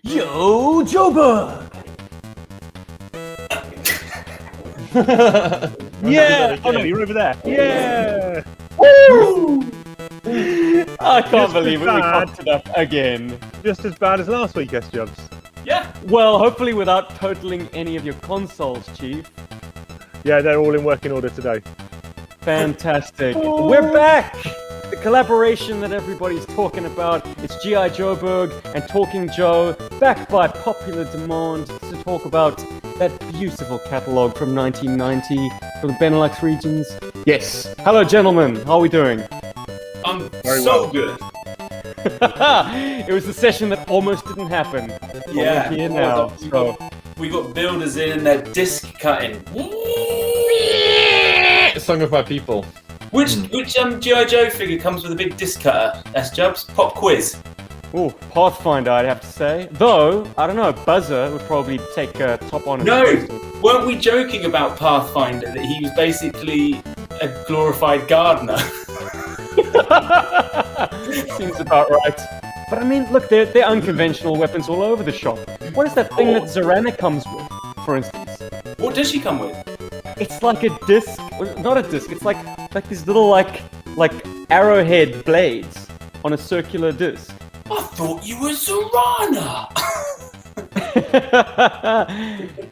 Yo, Joburg! Yeah! Oh no, you're over there. Yeah! Woo! I can't Just believe it. as We bad. fucked it up again. Just as bad as last week, S-Jobs. Yeah. Well, hopefully without totaling any of your consoles, Chief. Yeah, they're all in working order today. Fantastic. We're back! The collaboration that everybody's talking about. It's G.I. Joburg and Talking Joe, backed by popular demand to talk about that beautiful catalogue from 1990 for the Benelux regions. Yes. Hello, gentlemen. How are we doing? I'm Very so well. good. It was the session that almost didn't happen. But Yeah. we're here now. So. We got builders in and they're disc cutting. Sung of my people. Which G.I. Joe figure comes with a big disc cutter? S-Jubs? Pop quiz. Ooh, Pathfinder, I'd have to say. Though, I don't know, Buzzer would probably take top honor. No! Weren't we joking about Pathfinder that he was basically a glorified gardener? Seems about right. But I mean, look, they're unconventional weapons all over the shop. What is that thing that Zorana comes with, for instance? What does she come with? It's like a disc, not a disc. It's like these little like arrowhead blades on a circular disc. I thought you were Zorana!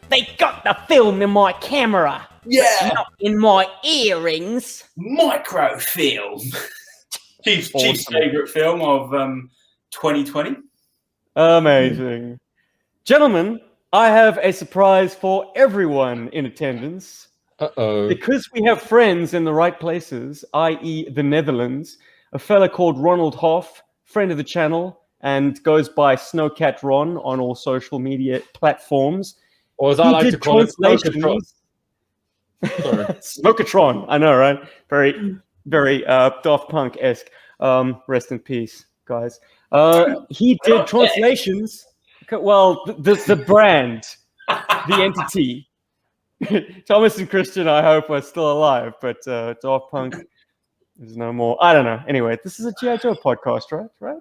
They got the film in my camera, Yeah! not in my earrings. Microfilm! Chief's favourite film of 2020. Amazing. Gentlemen, I have a surprise for everyone in attendance. Uh-oh. Because we have friends in the right places, i.e. the Netherlands, a fella called Ronald Hoff, friend of the channel, and goes by Snowcat Ron on all social media platforms. Or as I like to call it, Snowcat. Sorry. Smokatron, I know, right? Very, very Daft Punk-esque. Rest in peace, guys. He did translations. Well, the brand, the entity. Thomas and Christian, I hope, are still alive, but Daft Punk is no more. I don't know. Anyway, this is a G.I. Joe podcast, right?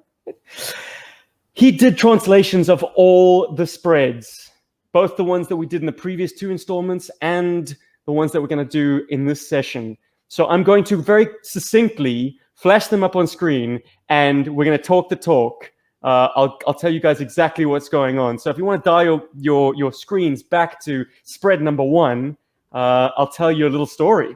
He did translations of all the spreads, both the ones that we did in the previous two installments and the ones that we're going to do in this session. So I'm going to very succinctly flash them up on screen, and we're going to talk the talk. I'll tell you guys exactly what's going on. So if you want to dial your screens back to spread number 1, I'll tell you a little story.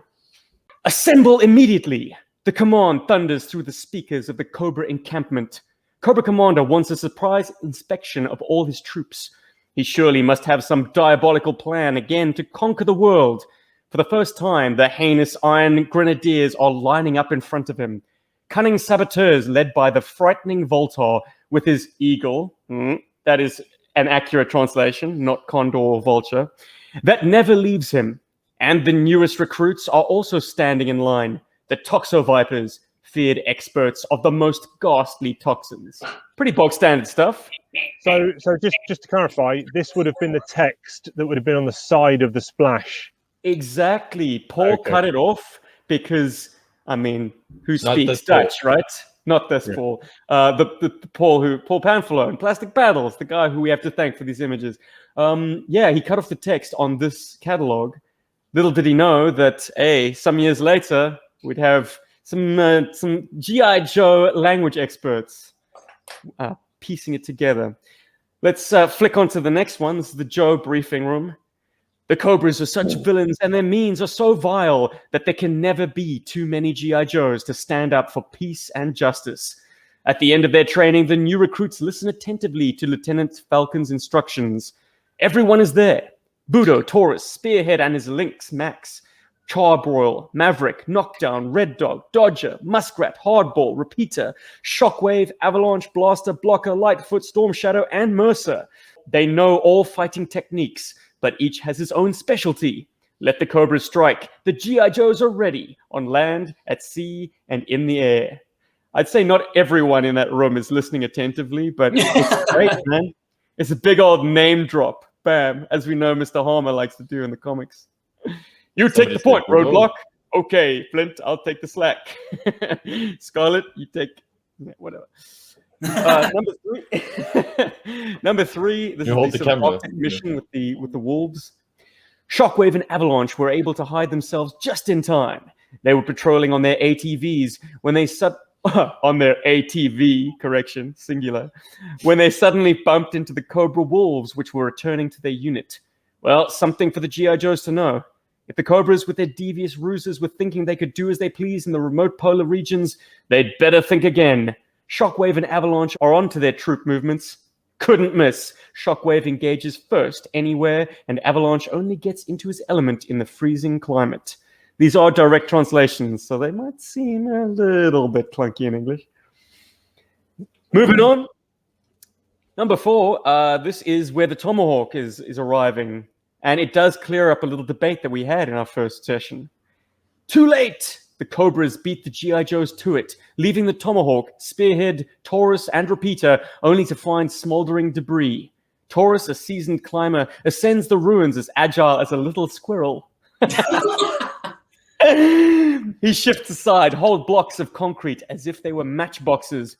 Assemble immediately! The command thunders through the speakers of the Cobra encampment. Cobra Commander wants a surprise inspection of all his troops. He surely must have some diabolical plan again to conquer the world. For the first time, the heinous Iron Grenadiers are lining up in front of him. Cunning saboteurs led by the frightening Voltar with his eagle. That is an accurate translation, not condor or vulture. That never leaves him. And the newest recruits are also standing in line. The Toxo Vipers, feared experts of the most ghastly toxins. Pretty bog standard stuff. So just to clarify, this would have been the text that would have been on the side of the splash. Exactly. Paul cut it off because, I mean, who Not speaks this Dutch, right? Not this Yeah. Paul. The Paul Panfilo in Plastic Battles, the guy who we have to thank for these images. He cut off the text on this catalog. Little did he know that, some years later, we'd have some G.I. Joe language experts piecing it together. Let's flick on to the next one. This is the Joe briefing room. The Cobras are such villains and their means are so vile that there can never be too many G.I. Joes to stand up for peace and justice. At the end of their training, the new recruits listen attentively to Lieutenant Falcon's instructions. Everyone is there. Budo, Taurus, Spearhead and his Lynx, Max, Charbroil, Maverick, Knockdown, Red Dog, Dodger, Muskrat, Hardball, Repeater, Shockwave, Avalanche, Blaster, Blocker, Lightfoot, Storm Shadow, and Mercer. They know all fighting techniques, but each has his own specialty. Let the Cobras strike. The G.I. Joes are ready, on land, at sea, and in the air. I'd say not everyone in that room is listening attentively, but it's great, man. It's a big old name drop. Bam, as we know Mr. Harmer likes to do in the comics. You take the point, Roadblock. Okay, Flint, I'll take the slack. Scarlet, you take... Yeah, whatever. Number three. Number three. This You is hold the the sort of camera. Arctic mission with the wolves. Shockwave and Avalanche were able to hide themselves just in time. They were patrolling on their ATVs when they on their ATV, correction, singular, when they suddenly bumped into the Cobra wolves, which were returning to their unit. Well, something for the G.I. Joes to know. If the Cobras with their devious ruses were thinking they could do as they please in the remote polar regions, they'd better think again. Shockwave and Avalanche are onto their troop movements. Couldn't miss. Shockwave engages first anywhere, and Avalanche only gets into his element in the freezing climate. These are direct translations, so they might seem a little bit clunky in English. Moving on. Number 4, this is where the Tomahawk is arriving, and it does clear up a little debate that we had in our first session. Too late! The Cobras beat the G.I. Joes to it, leaving the Tomahawk, Spearhead, Taurus, and Repeater only to find smoldering debris. Taurus, a seasoned climber, ascends the ruins as agile as a little squirrel. He shifts aside whole blocks of concrete as if they were matchboxes,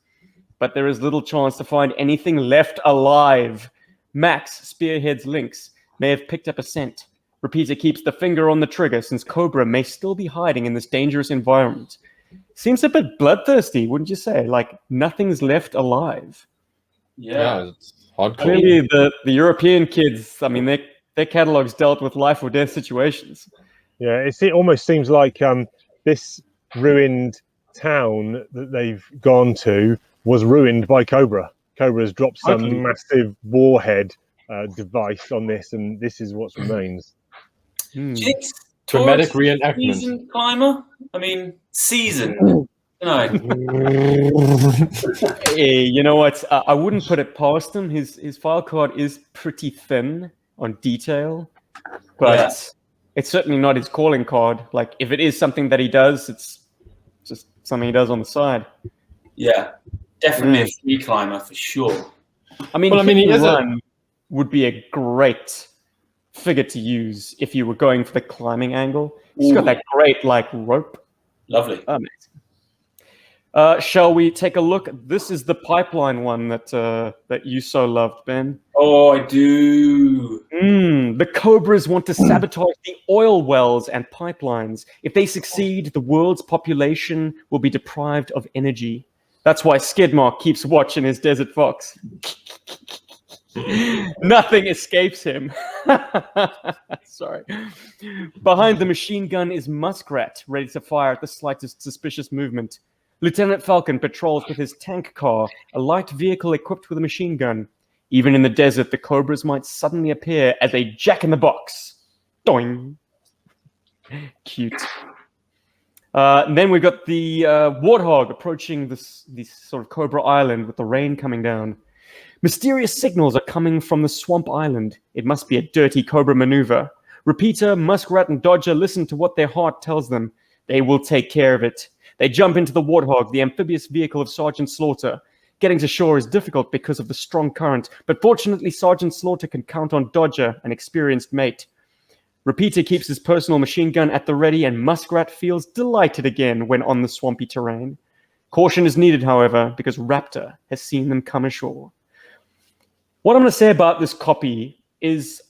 but there is little chance to find anything left alive. Max, Spearhead's lynx, may have picked up a scent. Repeater keeps the finger on the trigger since Cobra may still be hiding in this dangerous environment. Seems a bit bloodthirsty, wouldn't you say? Like nothing's left alive. Yeah. It's hardcore. Clearly, the European kids, I mean, their catalogues dealt with life or death situations. Yeah, it almost seems like this ruined town that they've gone to was ruined by Cobra. Cobra has dropped some massive warhead device on this, and this is what remains. Jinx, Dramatic Taurus, reenactment. Seasoned climber? I mean, seasoned. No. Hey, you know what? I wouldn't put it past him. His file card is pretty thin on detail, but it's certainly not his calling card. Like, if it is something that he does, it's just something he does on the side. Yeah, definitely a free climber for sure. I mean, Well, I mean, he is run would be a great figure to use if you were going for the climbing angle. He's got that great, like, rope. Lovely. Amazing. Shall we take a look? This is the pipeline one that you so loved, Ben. Oh, I do. The Cobras want to sabotage the oil wells and pipelines. If they succeed, the world's population will be deprived of energy. That's why Skidmark keeps watching his Desert Fox. Nothing escapes him. Sorry. Behind the machine gun is Muskrat, ready to fire at the slightest suspicious movement. Lieutenant Falcon patrols with his tank car, a light vehicle equipped with a machine gun. Even in the desert, the Cobras might suddenly appear as a jack-in-the-box. Doing. Cute. And then we've got the Warthog approaching this sort of Cobra Island with the rain coming down. Mysterious signals are coming from the swamp island. It must be a dirty Cobra maneuver. Repeater, Muskrat, and Dodger listen to what their heart tells them. They will take care of it. They jump into the Warthog, the amphibious vehicle of Sergeant Slaughter. Getting to shore is difficult because of the strong current, but fortunately Sergeant Slaughter can count on Dodger, an experienced mate. Repeater keeps his personal machine gun at the ready, and Muskrat feels delighted again when on the swampy terrain. Caution is needed, however, because Raptor has seen them come ashore. What I'm going to say about this copy is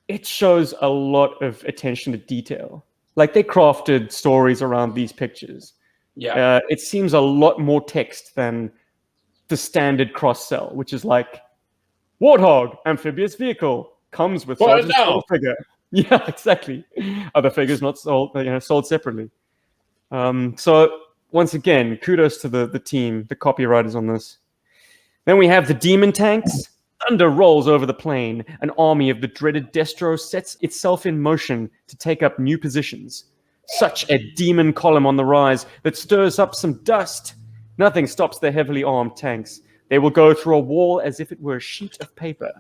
it shows a lot of attention to detail. Like, they crafted stories around these pictures. Yeah. It seems a lot more text than the standard cross-sell, which is like, Warthog, amphibious vehicle, comes with Sergeant Slaughter figure. Yeah, exactly. Other figures not sold, sold separately. So once again, kudos to the team, the copywriters on this. Then we have the demon tanks. Thunder rolls over the plain. An army of the dreaded Destro sets itself in motion to take up new positions. Such a demon column on the rise that stirs up some dust. Nothing stops the heavily armed tanks. They will go through a wall as if it were a sheet of paper.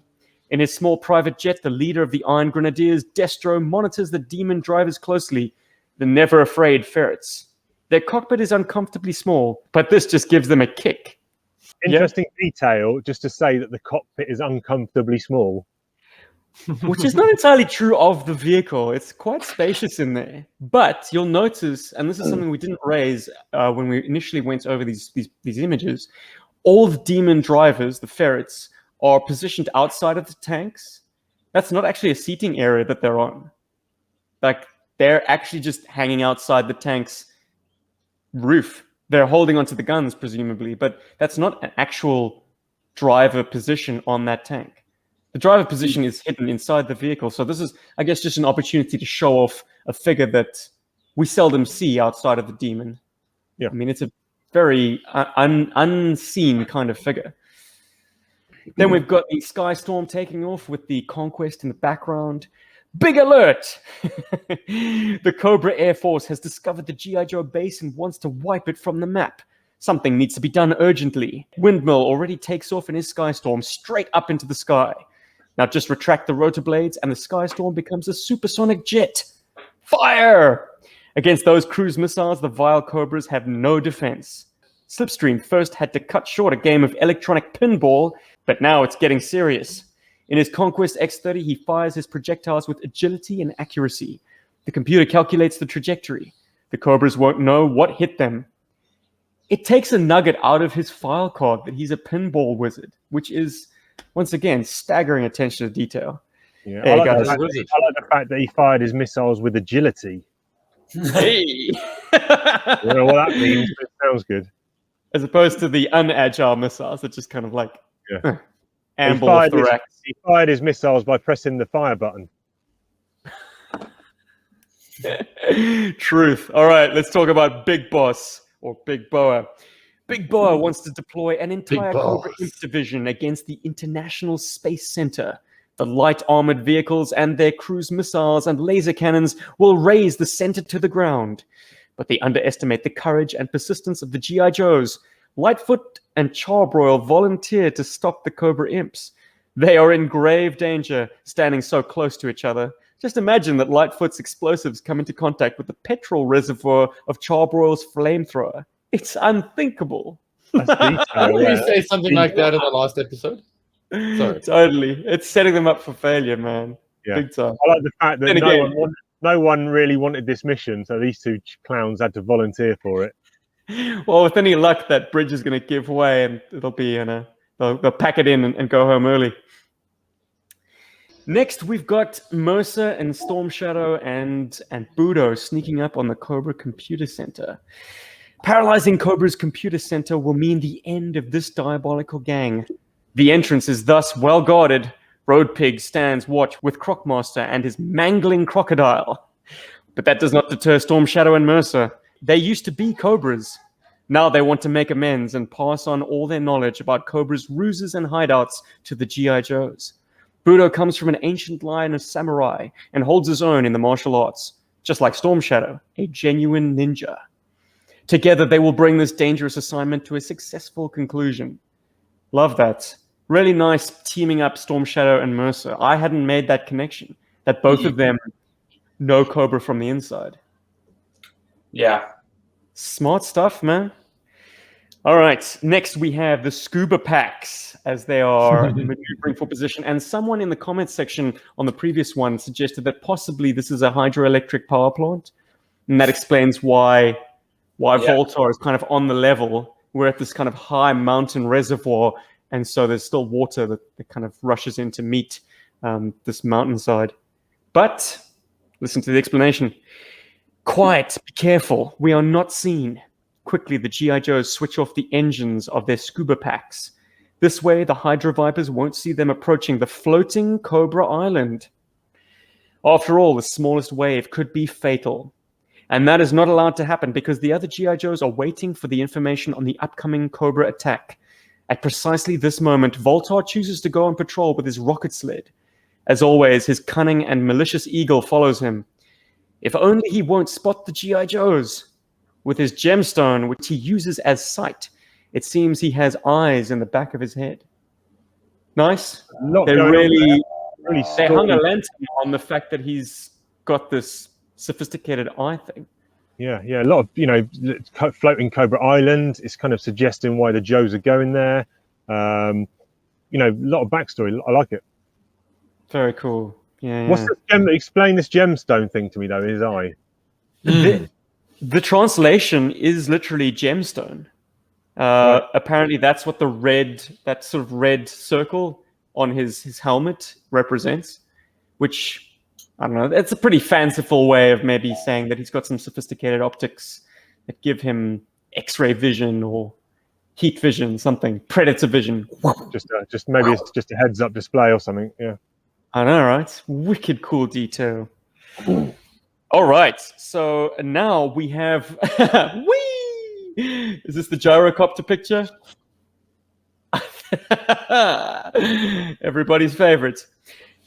In his small private jet, the leader of the Iron Grenadiers, Destro, monitors the demon drivers closely, the never-afraid ferrets. Their cockpit is uncomfortably small, but this just gives them a kick. Interesting detail, just to say that the cockpit is uncomfortably small. Which is not entirely true of the vehicle. It's quite spacious in there. But you'll notice, and this is something we didn't raise when we initially went over these images, all the demon drivers, the ferrets, are positioned outside of the tanks. That's not actually a seating area that they're on. Like, they're actually just hanging outside the tank's roof. They're holding onto the guns, presumably, but that's not an actual driver position on that tank. The driver position is hidden inside the vehicle. So this is, I guess, just an opportunity to show off a figure that we seldom see outside of the demon. Yeah. I mean, it's a very unseen kind of figure. Then we've got the Sky Storm taking off with the Conquest in the background. Big alert! The Cobra Air Force has discovered the G.I. Joe base and wants to wipe it from the map. Something needs to be done urgently. Windmill already takes off in his Sky Storm straight up into the sky. Now just retract the rotor blades and the Sky Storm becomes a supersonic jet. Fire! Against those cruise missiles, the vile Cobras have no defense. Slipstream first had to cut short a game of electronic pinball, but now it's getting serious. In his Conquest X-30, he fires his projectiles with agility and accuracy. The computer calculates the trajectory. The Cobras won't know what hit them. It takes a nugget out of his file card that he's a pinball wizard, which is, once again, staggering attention to detail. Yeah, Hey, I like guys. the fact that he fired his missiles with agility. Hey! I don't know what that means, but it sounds good. As opposed to the unagile missiles that just kind of like Yeah. amble off the rack. He fired his missiles by pressing the fire button. Truth. All right, let's talk about Big Boss or Big Boa. Big Boa wants to deploy an entire Cobra Imp division against the International Space Center. The light armored vehicles and their cruise missiles and laser cannons will raise the center to the ground. But they underestimate the courage and persistence of the G.I. Joes. Lightfoot and Charbroil volunteer to stop the Cobra Imps. They are in grave danger, standing so close to each other. Just imagine that Lightfoot's explosives come into contact with the petrol reservoir of Charbroil's flamethrower. It's unthinkable. Didn't we say something like that in the last episode? Sorry. Totally. It's setting them up for failure, man. Yeah. Big time. I like the fact that Then again, no one really wanted this mission, so these two clowns had to volunteer for it. well, with any luck, that bridge is going to give way and it'll be they'll pack it in and go home early. Next, we've got Mercer and Storm Shadow and Budo sneaking up on the Cobra Computer Center. Paralyzing Cobra's computer center will mean the end of this diabolical gang. The entrance is thus well guarded. Road Pig stands watch with Crocmaster and his mangling crocodile. But that does not deter Storm Shadow and Mercer. They used to be Cobras. Now they want to make amends and pass on all their knowledge about Cobra's ruses and hideouts to the G.I. Joes. Budo comes from an ancient line of samurai and holds his own in the martial arts, just like Storm Shadow, a genuine ninja. Together they will bring this dangerous assignment to a successful conclusion. Love that. Really nice teaming up Storm Shadow and Mercer. I hadn't made that connection, that both of them know Cobra from the inside. Yeah. Smart stuff, man. All right, next we have the Scuba Packs, as they are maneuvering for position. And someone in the comments section on the previous one suggested that possibly this is a hydroelectric power plant. And that explains why Voltar is kind of on the level. We're at this kind of high mountain reservoir, and so there's still water that kind of rushes in to meet this mountainside. But listen to the explanation. Quiet, be careful, we are not seen. Quickly, the G.I. Joes switch off the engines of their Scuba Packs. This way, the Hydra Vipers won't see them approaching the floating Cobra Island. After all, the smallest wave could be fatal. And that is not allowed to happen because the other G.I. Joes are waiting for the information on the upcoming Cobra attack. At precisely this moment, Voltar chooses to go on patrol with his rocket sled. As always, his cunning and malicious eagle follows him. If only he won't spot the G.I. Joes. With his gemstone, which he uses as sight, it seems he has eyes in the back of his head. Nice. They hung a lantern on the fact that he's got this sophisticated eye thing. Yeah. A lot of, floating Cobra Island. It's kind of suggesting why the Joes are going there. A lot of backstory. I like it. Very cool. Yeah. What's this explain this gemstone thing to me though, his eye. The translation is literally gemstone. Apparently, that's what that sort of red circle on his helmet represents, which, I don't know, it's a pretty fanciful way of maybe saying that he's got some sophisticated optics that give him X-ray vision or heat vision, something, predator vision. Just maybe it's just a heads-up display or something. Yeah. I know, right? Wicked cool detail. All right, so now we have... Whee! Is this the gyrocopter picture? Everybody's favorite.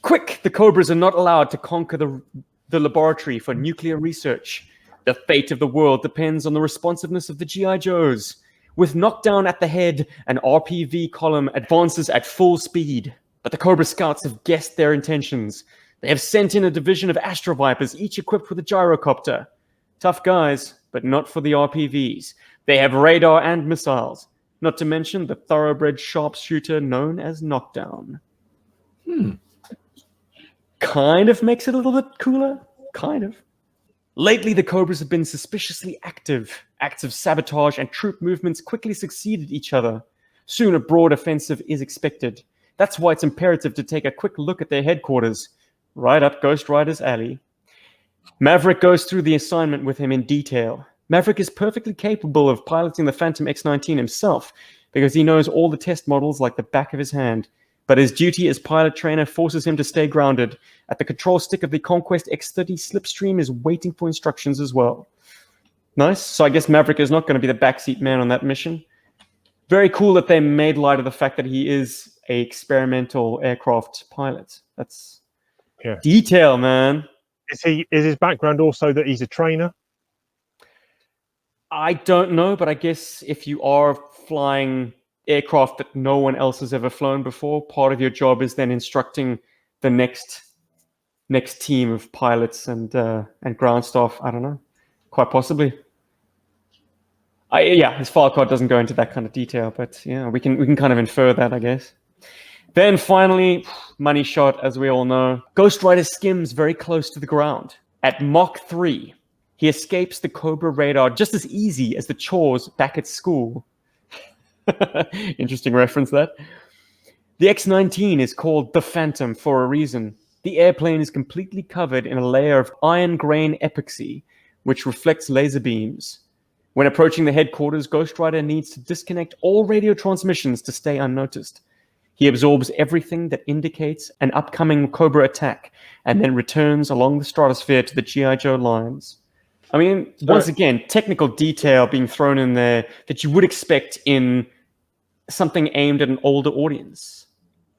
Quick, the Cobras are not allowed to conquer the laboratory for nuclear research. The fate of the world depends on the responsiveness of the G.I. Joes. With knockdown at the head, an RPV column advances at full speed. But the Cobra Scouts have guessed their intentions. They have sent in a division of Astro Vipers, each equipped with a gyrocopter. Tough guys, but not for the RPVs. They have radar and missiles, not to mention the thoroughbred sharpshooter known as Knockdown. Kind of makes it a little bit cooler. Kind of. Lately, the Cobras have been suspiciously active. Acts of sabotage and troop movements quickly succeeded each other. Soon a broad offensive is expected. That's why it's imperative to take a quick look at their headquarters, right up Ghost Rider's alley. Maverick goes through the assignment with him in detail. Maverick is perfectly capable of piloting the Phantom X-19 himself because he knows all the test models like the back of his hand. But his duty as pilot trainer forces him to stay grounded. At the control stick of the Conquest X-30, Slipstream is waiting for instructions as well. Nice. So I guess Maverick is not going to be the backseat man on that mission. Very cool that they made light of the fact that he is a experimental aircraft pilot. That's detail, man. Is his background also that he's a trainer? I don't know, but I guess if you are flying aircraft that no one else has ever flown before, part of your job is then instructing the next team of pilots and ground staff. I don't know, quite possibly. His file card doesn't go into that kind of detail, but yeah, we can kind of infer that, I guess. Then finally, money shot, as we all know. Ghost Rider skims very close to the ground. At Mach 3, he escapes the Cobra radar just as easy as the chores back at school. Interesting reference, that. The X-19 is called the Phantom for a reason. The airplane is completely covered in a layer of iron grain epoxy, which reflects laser beams. When approaching the headquarters, Ghost Rider needs to disconnect all radio transmissions to stay unnoticed. He absorbs everything that indicates an upcoming Cobra attack, and then returns along the stratosphere to the G.I. Joe lines. I mean, once again, technical detail being thrown in there that you would expect in something aimed at an older audience.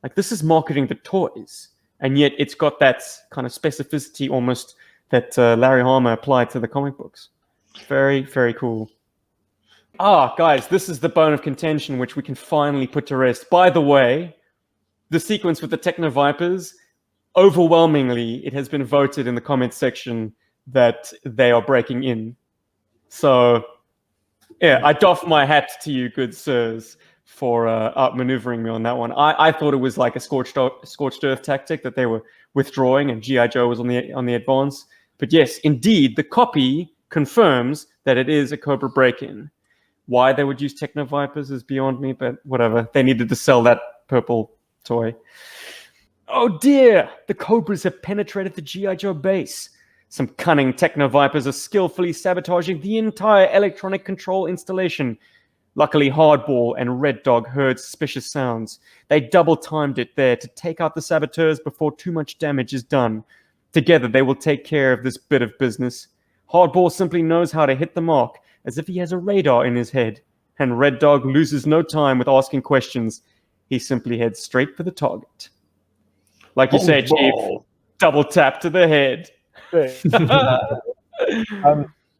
Like, this is marketing the toys, and yet it's got that kind of specificity almost that Larry Hama applied to the comic books. Very, very cool. Guys, this is the bone of contention which we can finally put to rest. By the way, the sequence with the Techno Vipers, overwhelmingly, it has been voted in the comments section that they are breaking in. So, yeah, I doff my hat to you, good sirs, for outmaneuvering me on that one. I thought it was like a scorched earth tactic that they were withdrawing and G.I. Joe was on the advance. But yes, indeed, the copy confirms that it is a Cobra break-in. Why they would use Techno Vipers is beyond me, but whatever. They needed to sell that purple toy. Oh dear! The Cobras have penetrated the G.I. Joe base. Some cunning Techno Vipers are skillfully sabotaging the entire electronic control installation. Luckily, Hardball and Red Dog heard suspicious sounds. They double-timed it there to take out the saboteurs before too much damage is done. Together, they will take care of this bit of business. Hardball simply knows how to hit the mark, as if he has a radar in his head. And Red Dog loses no time with asking questions. He simply heads straight for the target. Like you say, Chief, double tap to the head.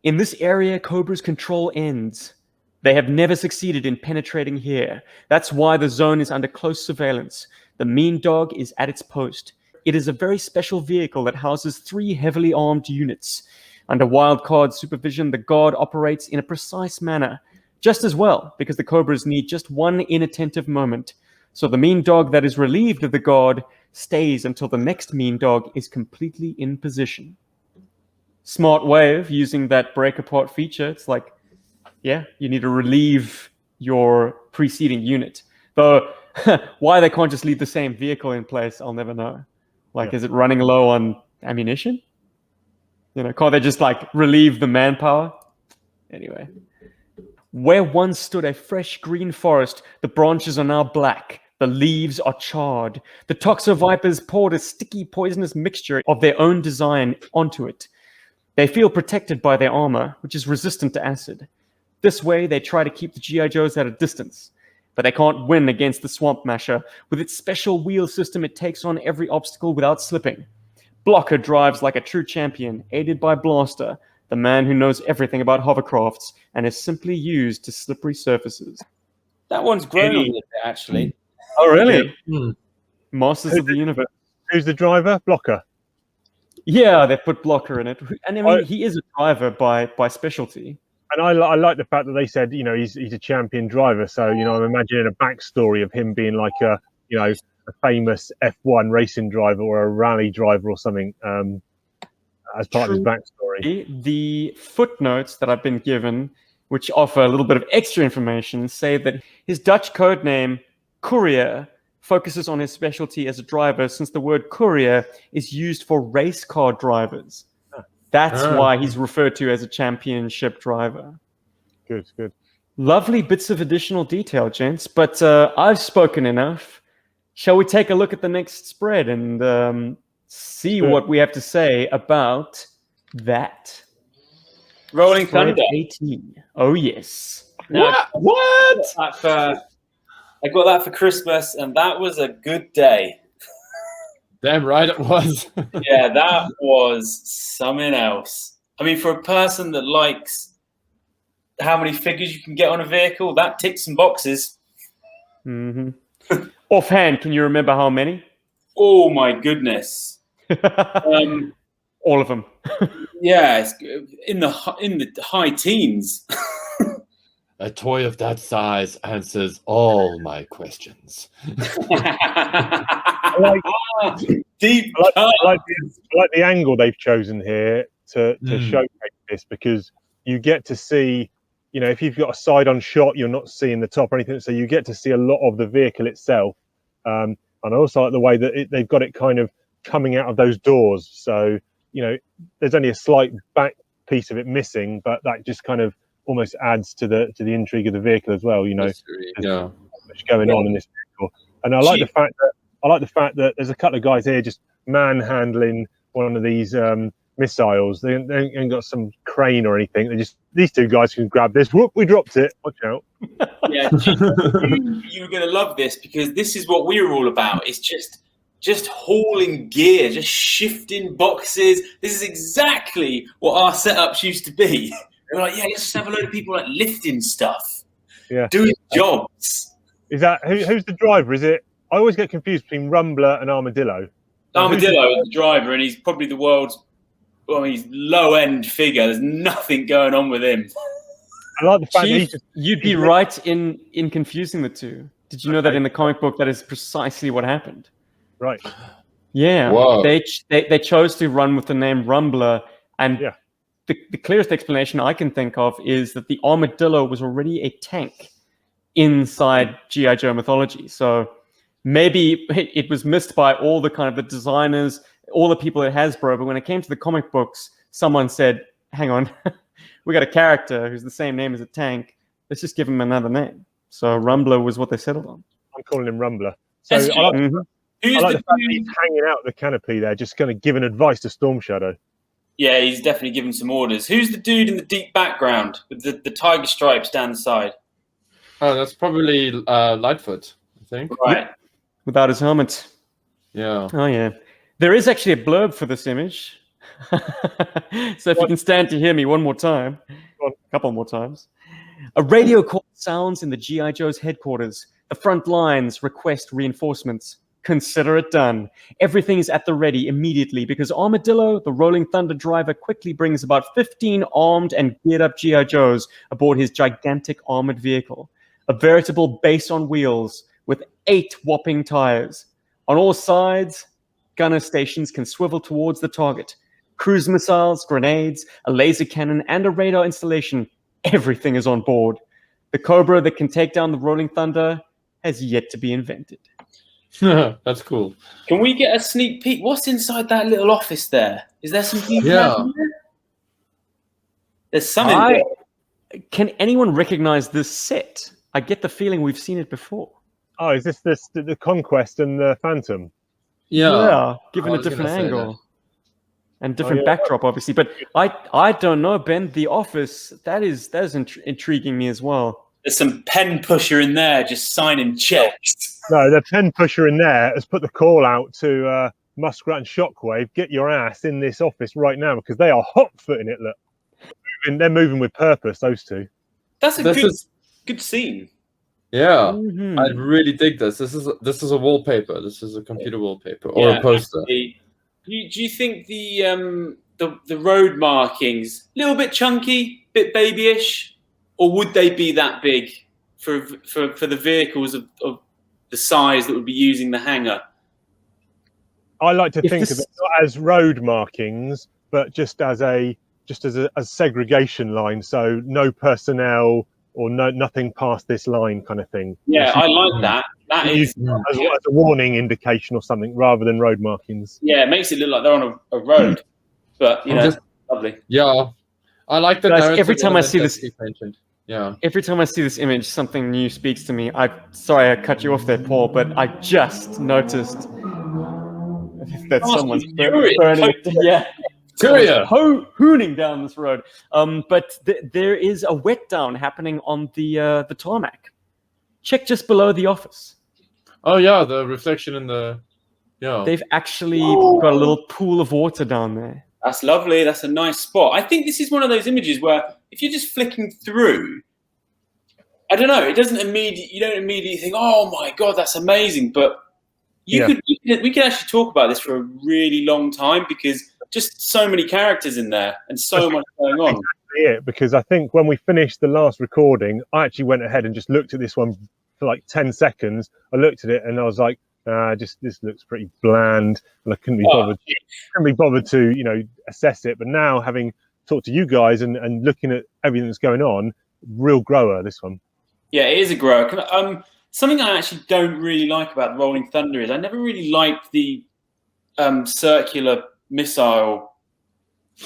In this area, Cobra's control ends. They have never succeeded in penetrating here. That's why the zone is under close surveillance. The Mean Dog is at its post. It is a very special vehicle that houses 3 heavily armed units. Under wildcard supervision, the Guard operates in a precise manner. Just as well, because the Cobras need just one inattentive moment. So the Mean Dog that is relieved of the Guard stays until the next Mean Dog is completely in position. Smart way of using that break apart feature. It's like, yeah, you need to relieve your preceding unit. Though why they can't just leave the same vehicle in place, I'll never know. Like, is it running low on ammunition? You know, can't they just like relieve the manpower? Anyway, where once stood a fresh green forest, the branches are now black. The leaves are charred. The toxo-vipers poured a sticky, poisonous mixture of their own design onto it. They feel protected by their armor, which is resistant to acid. This way, they try to keep the G.I. Joes at a distance. But they can't win against the Swamp Masher. With its special wheel system, it takes on every obstacle without slipping. Blocker drives like a true champion, aided by Blaster, the man who knows everything about hovercrafts and is simply used to slippery surfaces. That one's grown on it, actually. Oh, really? Masters of the Universe. Who's the driver? Blocker. Yeah, they put Blocker in it. And I mean, he is a driver by specialty. And I like the fact that they said, you know, he's a champion driver. So, you know, I'm imagining a backstory of him being like a famous F1 racing driver or a rally driver or something as part of his backstory. The footnotes that I've been given, which offer a little bit of extra information, say that his Dutch code name, Courier, focuses on his specialty as a driver, since the word courier is used for race car drivers. That's why he's referred to as a championship driver. Good. Lovely bits of additional detail, gents. But I've spoken enough. Shall we take a look at the next spread and see what we have to say about that? Rolling Spread Thunder. 18. Oh, yes. What? I got that for Christmas, and that was a good day. Damn right it was. Yeah, that was something else. I mean, for a person that likes how many figures you can get on a vehicle, that ticks some boxes. Mm-hmm. Offhand, can you remember how many? Oh my goodness! All of them. Yeah, it's in the high teens. A toy of that size answers all my questions. I like the angle they've chosen here to showcase this, because you get to see, you know, if you've got a side-on shot, you're not seeing the top or anything, so you get to see a lot of the vehicle itself. And I also like the way that they've got it kind of coming out of those doors. So, you know, there's only a slight back piece of it missing, but that just kind of almost adds to the intrigue of the vehicle as well. You know, there's much going on in this vehicle, and I like the fact that there's a couple of guys here just manhandling one of these missiles. They ain't got some crane or anything. They just, these two guys can grab this. Whoop! We dropped it. Watch out. Yeah, you were going to love this, because this is what we were all about. It's just hauling gear, just shifting boxes. This is exactly what our setups used to be. We're like, yeah, let's just have a load of people like lifting stuff, doing jobs. Is that who's the driver? Is it? I always get confused between Rumbler and Armadillo. Armadillo is the driver, and he's probably the world's, he's low-end figure. There's nothing going on with him. I like the fact Chief, that you'd be right in confusing the two. Did you know that in the comic book that is precisely what happened? Right. Yeah. Whoa. They chose to run with the name Rumbler, and the clearest explanation I can think of is that the Armadillo was already a tank inside G.I. Joe mythology. So maybe it was missed by all the kind of the designers, all the people at Hasbro, but when it came to the comic books, someone said, hang on, we got a character who's the same name as a tank. Let's just give him another name. So Rumbler was what they settled on. I'm calling him Rumbler. So That's I like Who's the the fact that dude? he's hanging out the canopy there, just kind of giving advice to Storm Shadow. Yeah, he's definitely giving some orders. Who's the dude in the deep background with the tiger stripes down the side? Oh, that's probably Lightfoot, I think. Right. Without his helmet. Yeah. Oh, yeah. There is actually a blurb for this image. So if you can stand to hear me one more time, a couple more times. A radio call sounds in the G.I. Joe's headquarters. The front lines request reinforcements. Consider it done. Everything is at the ready immediately, because Armadillo, the Rolling Thunder driver, quickly brings about 15 armed and geared up G.I. Joes aboard his gigantic armored vehicle. A veritable base on wheels with 8 whopping tires. On all sides, gunner stations can swivel towards the target. Cruise missiles, grenades, a laser cannon, and a radar installation. Everything is on board. The Cobra that can take down the Rolling Thunder has yet to be invented. That's cool. Can we get a sneak peek? What's inside that little office there? Is there some people? Yeah. in there? There's some in there. Can anyone recognize this set? I get the feeling we've seen it before. Oh, is this the Conquest and the Phantom? Yeah, given I a was gonna different say angle. that. And different yeah. backdrop, obviously. But I don't know, Ben. The Office, that is intriguing me as well. There's some pen pusher in there just signing checks. No, the pen pusher in there has put the call out to Muskrat and Shockwave. Get your ass in this office right now because they are hot-footing it. Look, they're moving with purpose. Those two. That's a This good scene. Yeah, Mhm. I really dig this. This is a wallpaper. This is a computer wallpaper or a poster. Actually, do you think the road markings a little bit chunky, bit babyish, or would they be that big for the vehicles of the size that would be using the hangar? I like to If think this- of it not as road markings, but just as a segregation line. So no personnel or nothing past this line kind of thing. Yeah, I like that. That is, As a warning indication or something rather than road markings. yeah, it makes it look like they're on a road. But you know, Just- lovely. Yeah, I like the Guys, narrative every time I element see that this- Steve mentioned. Yeah. Every time I see this image, something new speaks to me. Sorry I cut you off there, Paul, but I just noticed that Oh, someone's furious. burning. Yeah. Courier. Hooning down this road. But there is a wet down happening on the tarmac. Check just below the office. Oh yeah, the reflection in the. Yeah. They've actually got a little pool of water down there. That's lovely. That's a nice spot. I think this is one of those images where if you're just flicking through, I don't know, you don't immediately think, oh my God, that's amazing. But we could actually talk about this for a really long time because just so many characters in there and so much going on. It because I think when we finished the last recording, I actually went ahead and just looked at this one for like 10 seconds. I looked at it and I was like, this looks pretty bland, and I couldn't be bothered to assess it. But now, having talked to you guys and looking at everything that's going on, real grower this one. Yeah, it is a grower. Something I actually don't really like about the Rolling Thunder is I never really liked the circular missile.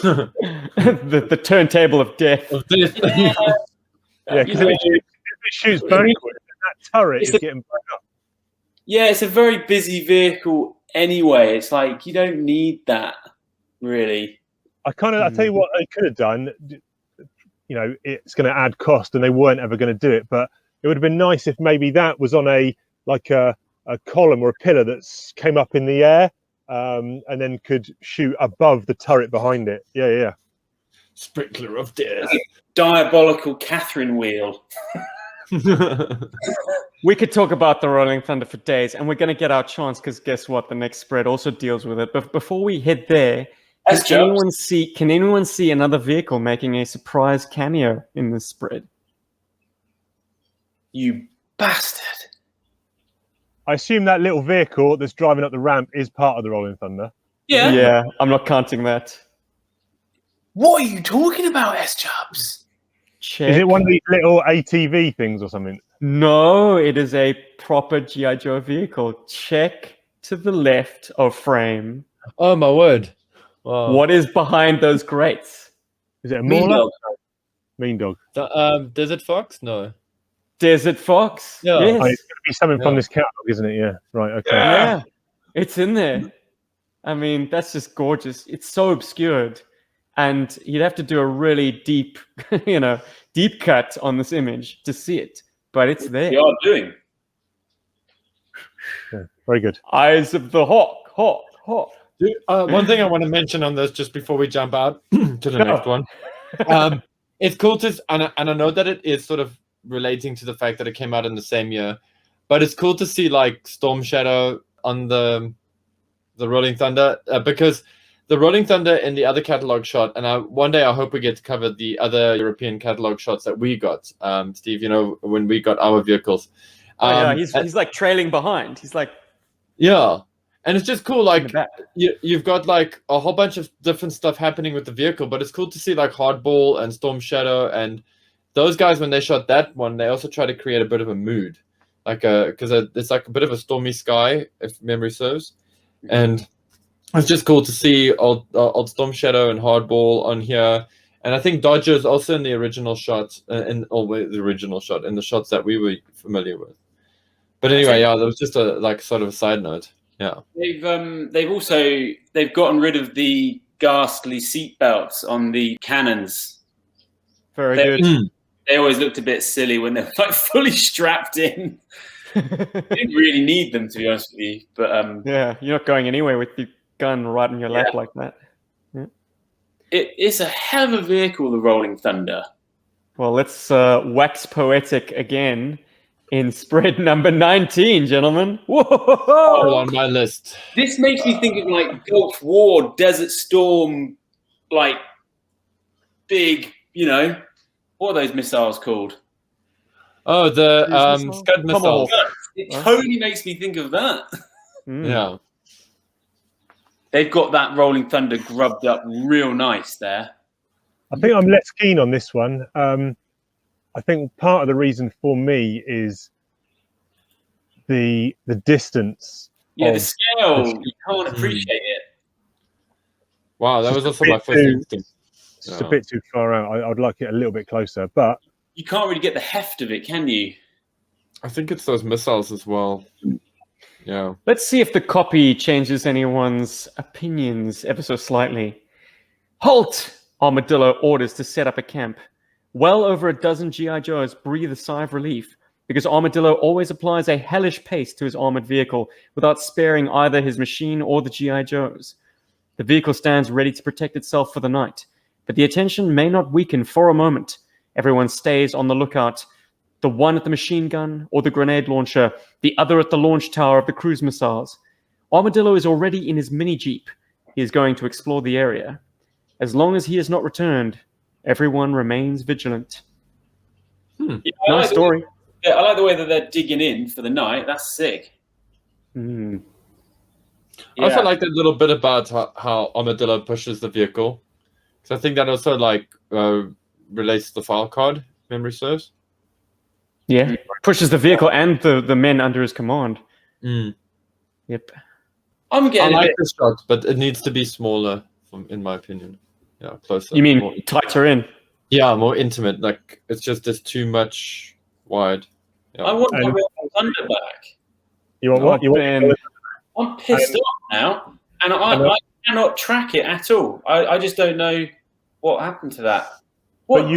the turntable of death. Yeah, because if it shoots backwards, that turret is getting back up. Yeah, it's a very busy vehicle anyway. It's like you don't need that, really. I tell you what they could have done. It's going to add cost, and they weren't ever going to do it. But it would have been nice if maybe that was on a column or a pillar that came up in the air, and then could shoot above the turret behind it. Yeah. Sprinkler of death. Diabolical Catherine wheel. We could talk about the Rolling Thunder for days, and we're going to get our chance because guess what? The next spread also deals with it. But before we head there, can anyone see another vehicle making a surprise cameo in this spread? You bastard. I assume that little vehicle that's driving up the ramp is part of the Rolling Thunder. Yeah. Yeah, I'm not counting that. What are you talking about, S-Chubs? Check. Is it one of these little ATV things or something? No, it is a proper G.I. Joe vehicle. Check to the left of frame. Oh my word! Wow. What is behind those grates? Is it a Mean Mauler? Dog. Mean Dog. Desert Fox? No. Desert Fox? Yeah. Yes. Oh, it's going to be something from Yeah. this catalog, isn't it? Yeah. Right. Okay. Yeah, it's in there. I mean, that's just gorgeous. It's so obscured. And you'd have to do a really deep, deep cut on this image to see it. But it's there. You are doing. Yeah, very good. Eyes of the hawk, hawk, hawk. One thing I want to mention on this just before we jump out to the next one. It's cool to, and I know that it is sort of relating to the fact that it came out in the same year, but it's cool to see like Storm Shadow on the Rolling Thunder because the Rolling Thunder in the other catalog shot, and one day I hope we get to cover the other European catalog shots that we got, Steve, when we got our vehicles. He's like trailing behind. He's like, yeah. And it's just cool, like, back. you've got, like, a whole bunch of different stuff happening with the vehicle, but it's cool to see, like, Hardball and Storm Shadow and those guys, when they shot that one, they also try to create a bit of a mood, like because it's like a bit of a stormy sky, if memory serves, and it's just cool to see old Storm Shadow and Hardball on here. And I think Dodger is also in the original shot, in the shots that we were familiar with. But anyway, yeah, that was just a sort of a side note. Yeah, they've gotten rid of the ghastly seatbelts on the cannons. Very good. They always looked a bit silly when they're like fully strapped in. You didn't really need them, to be honest with you. But yeah, you're not going anywhere with the gun right in your lap like that. Yeah. It's a hell of a vehicle, the Rolling Thunder. Well, let's wax poetic again in spread number 19, gentlemen. Whoa! on my list. This makes me think of like Gulf War, Desert Storm, like big, what are those missiles called? Oh, the Scud missiles. It totally makes me think of that. Yeah. They've got that Rolling Thunder grubbed up real nice there. I think I'm less keen on this one. I think part of the reason for me is the distance. Yeah, the scale. You can't appreciate it. Wow, that was also my first instinct. It's just a bit too far out. I'd like it a little bit closer, but you can't really get the heft of it, can you? I think it's those missiles as well. Yeah. Let's see if the copy changes anyone's opinions ever so slightly. Halt! Armadillo orders to set up a camp. Well over a dozen G.I. Joes breathe a sigh of relief because Armadillo always applies a hellish pace to his armored vehicle without sparing either his machine or the G.I. Joes. The vehicle stands ready to protect itself for the night, but the attention may not weaken for a moment. Everyone stays on the lookout. The one at the machine gun or the grenade launcher, the other at the launch tower of the cruise missiles. Armadillo is already in his mini-jeep. He is going to explore the area. As long as he has not returned, everyone remains vigilant. Yeah, nice story. I like the way that they're digging in for the night. That's sick. Mm. I also like that little bit about how Armadillo pushes the vehicle. Because I think that also relates to the file card, memory serves. Yeah, pushes the vehicle and the men under his command. Yep. I like this shot, but it needs to be smaller, in my opinion. Yeah, closer. You mean tighter in? Yeah, more intimate. Like it's just too much wide. Yeah. I want my Rolling Thunder back. You want what? I'm pissed off now, and I cannot track it at all. I just don't know what happened to that. What? But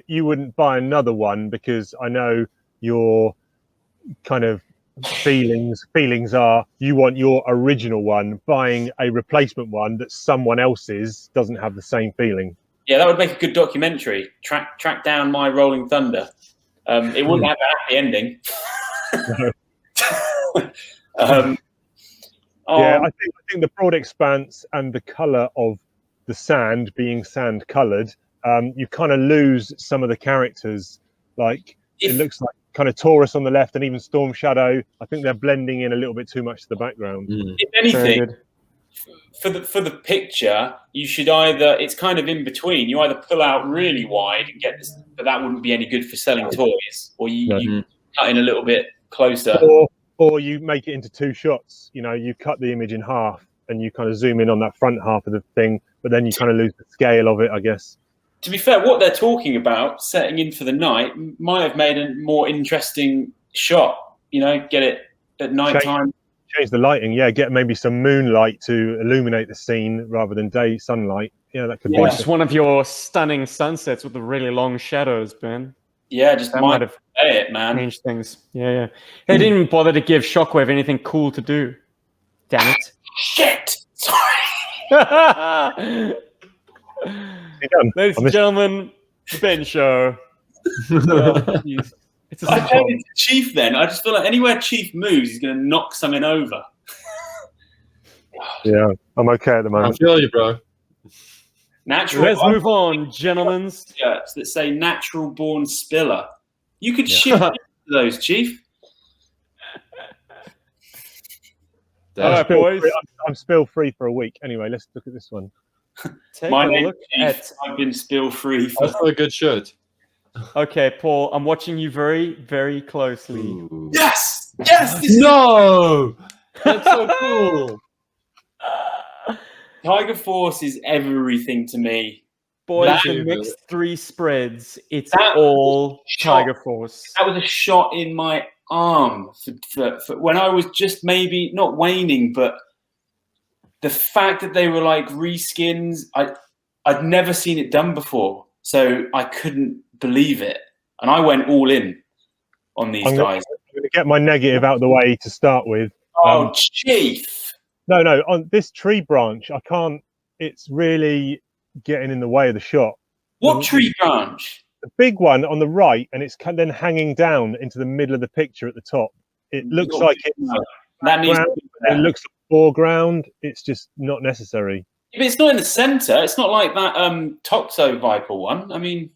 you wouldn't buy another one because I know your kind of feelings are you want your original one. Buying a replacement one that someone else's doesn't have the same feeling. Yeah, that would make a good documentary. Track down my Rolling Thunder. It wouldn't have a happy ending. Yeah, I think the broad expanse and the colour of the sand being sand coloured, you kind of lose some of the characters. Like it looks like kind of Taurus on the left and even Storm Shadow. I think they're blending in a little bit too much to the background. If anything, for the picture, you should it's kind of in between. You either pull out really wide and get this, but that wouldn't be any good for selling toys, or you cut in a little bit closer. Or you make it into two shots. You cut the image in half and you kind of zoom in on that front half of the thing, but then you kind of lose the scale of it, I guess. To be fair, what they're talking about, setting in for the night, might have made a more interesting shot. Get it at night time. Change the lighting, get maybe some moonlight to illuminate the scene rather than day sunlight. Yeah, that could be. Or just one of your stunning sunsets with the really long shadows, Ben. Yeah, just that might have it, man. Changed things. Yeah. They didn't bother to give Shockwave anything cool to do. Damn it. Shit! Sorry. Ladies and gentlemen, the Ben Show. It's a sitcom. It's Chief then. I just feel like anywhere Chief moves, he's going to knock something over. Yeah, I'm okay at the moment. I feel you, bro. Let's move on, gentlemen. Shirts that say "Natural Born Spiller." You could shift those, Chief. All right, boys. I'm spill free for a week. Anyway, let's look at this one. My name is Chief. I've been spill free. That's a good shirt. Okay, Paul, I'm watching you very, very closely. Ooh. Yes, yes. This is No, that's so cool. Tiger Force is everything to me. Boys, That- the next 3 spreads, it's That all shot. Tiger Force. That was a shot in my arm for when I was just maybe not waning, but the fact that they were like reskins, I'd never seen it done before, so I couldn't believe it, and I went all in on these guys. I'm going to get my negative out of the way to start with. Oh, Chief! No, on this tree branch, I can't. It's really getting in the way of the shot. What tree branch? The big one on the right, and it's then hanging down into the middle of the picture at the top. It looks like it's that needs. It looks like foreground. It's just not necessary. If it's not in the center, it's not like that Toxo Viper one. I mean,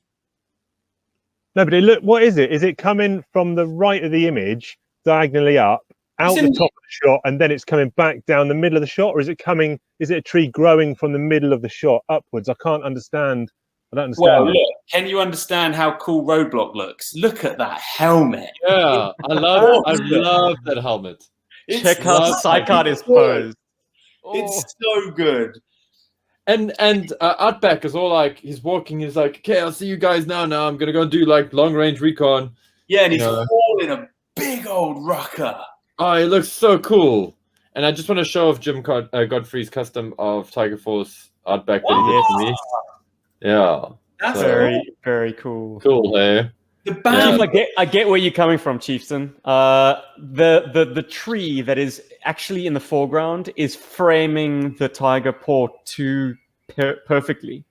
no, but what is it? Is it coming from the right of the image diagonally up, out the top of the shot, and then it's coming back down the middle of the shot, or is it coming? Is it a tree growing from the middle of the shot upwards? I can't understand. I don't understand. Well, look, can you understand how cool Roadblock looks? Look at that helmet. Yeah, I love that helmet. Check out Psychart is posed. It's so good. And Outback is all like, he's walking, he's like, okay, I'll see you guys now. Now I'm gonna go do like long range recon. Yeah, and he's hauling a big old rucker. Oh, it looks so cool. And I just want to show off Jim Godfrey's custom of Tiger Force Outback that he did for me. Yeah, That's Very, very cool. cool, hey? The band. I get where you're coming from, Chieftain. The tree that is actually in the foreground is framing the tiger paw too perfectly.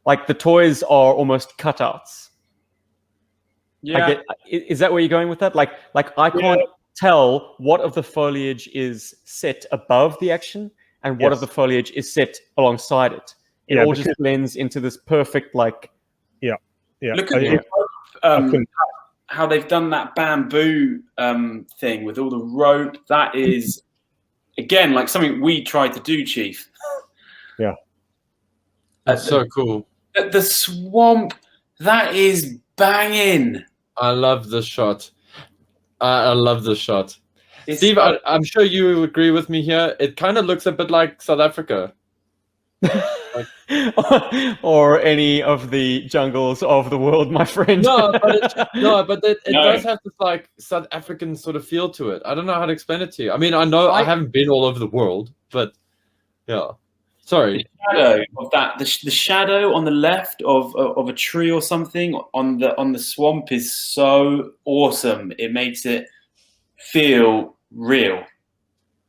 Like the toys are almost cutouts. Yeah. Is that where you're going with that? Like I can't tell what of the foliage is set above the action and what of the foliage is set alongside it. It all just blends into this perfect, like... Yeah. Look at how they've done that bamboo thing with all the rope. That is, again, like something we tried to do, Chief. Yeah. That's so cool. The swamp, that is banging. I love this shot. I love this shot. Steve, I'm sure you will agree with me here. It kind of looks a bit like South Africa. Or any of the jungles of the world, my friend. No, but it does have this like South African sort of feel to it. I don't know how to explain it to you. I mean, I know I haven't been all over the world, but yeah. Sorry. The shadow of that, the shadow on the left of a tree or something on the swamp is so awesome. It makes it feel real.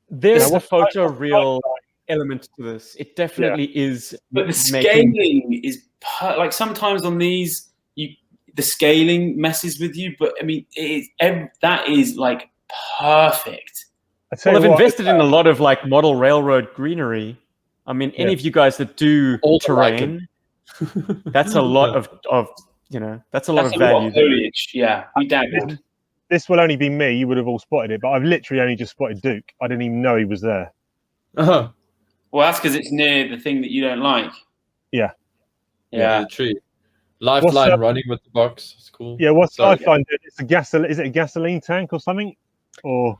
There's a photoreal element to this. It definitely is. But the scaling is like sometimes on these, the scaling messes with you. But I mean, that is like perfect. Well, I've invested in a lot of like model railroad greenery. I mean, any of you guys that do terrain, that's a lot of that's a lot of value. Foliage. Yeah, we dabbled. This will only be me. You would have all spotted it, but I've literally only just spotted Duke. I didn't even know he was there. Uh-huh. Well, that's because it's near the thing that you don't like. Yeah. The tree. Lifeline running with the box. It's cool. Yeah, I find it's a gasoline. Is it a gasoline tank or something? Or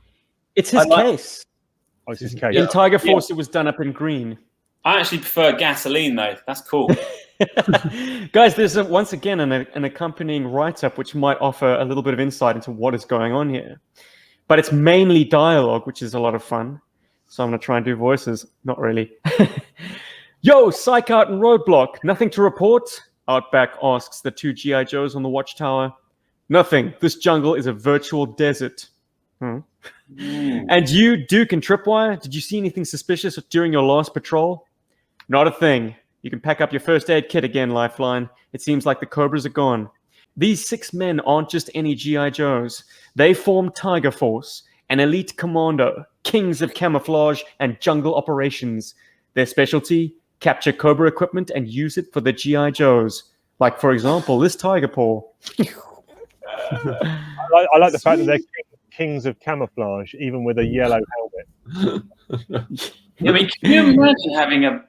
it's his case. Oh, it's his case. In Tiger Force, it was done up in green. I actually prefer gasoline though. That's cool. Guys, there's once again an accompanying write-up which might offer a little bit of insight into what is going on here. But it's mainly dialogue, which is a lot of fun. So I'm going to try and do voices. Not really. Yo, Psychart and Roadblock. Nothing to report? Outback asks the 2 G.I. Joes on the watchtower. Nothing. This jungle is a virtual desert. And you, Duke and Tripwire, did you see anything suspicious during your last patrol? Not a thing. You can pack up your first aid kit again, Lifeline. It seems like the Cobras are gone. These 6 men aren't just any G.I. Joes. They form Tiger Force, an elite commando, kings of camouflage and jungle operations. Their specialty, capture Cobra equipment and use it for the G.I. Joes. Like, for example, this tiger paw. I like the fact that they're kings of camouflage, even with a yellow helmet. I mean, can you imagine having a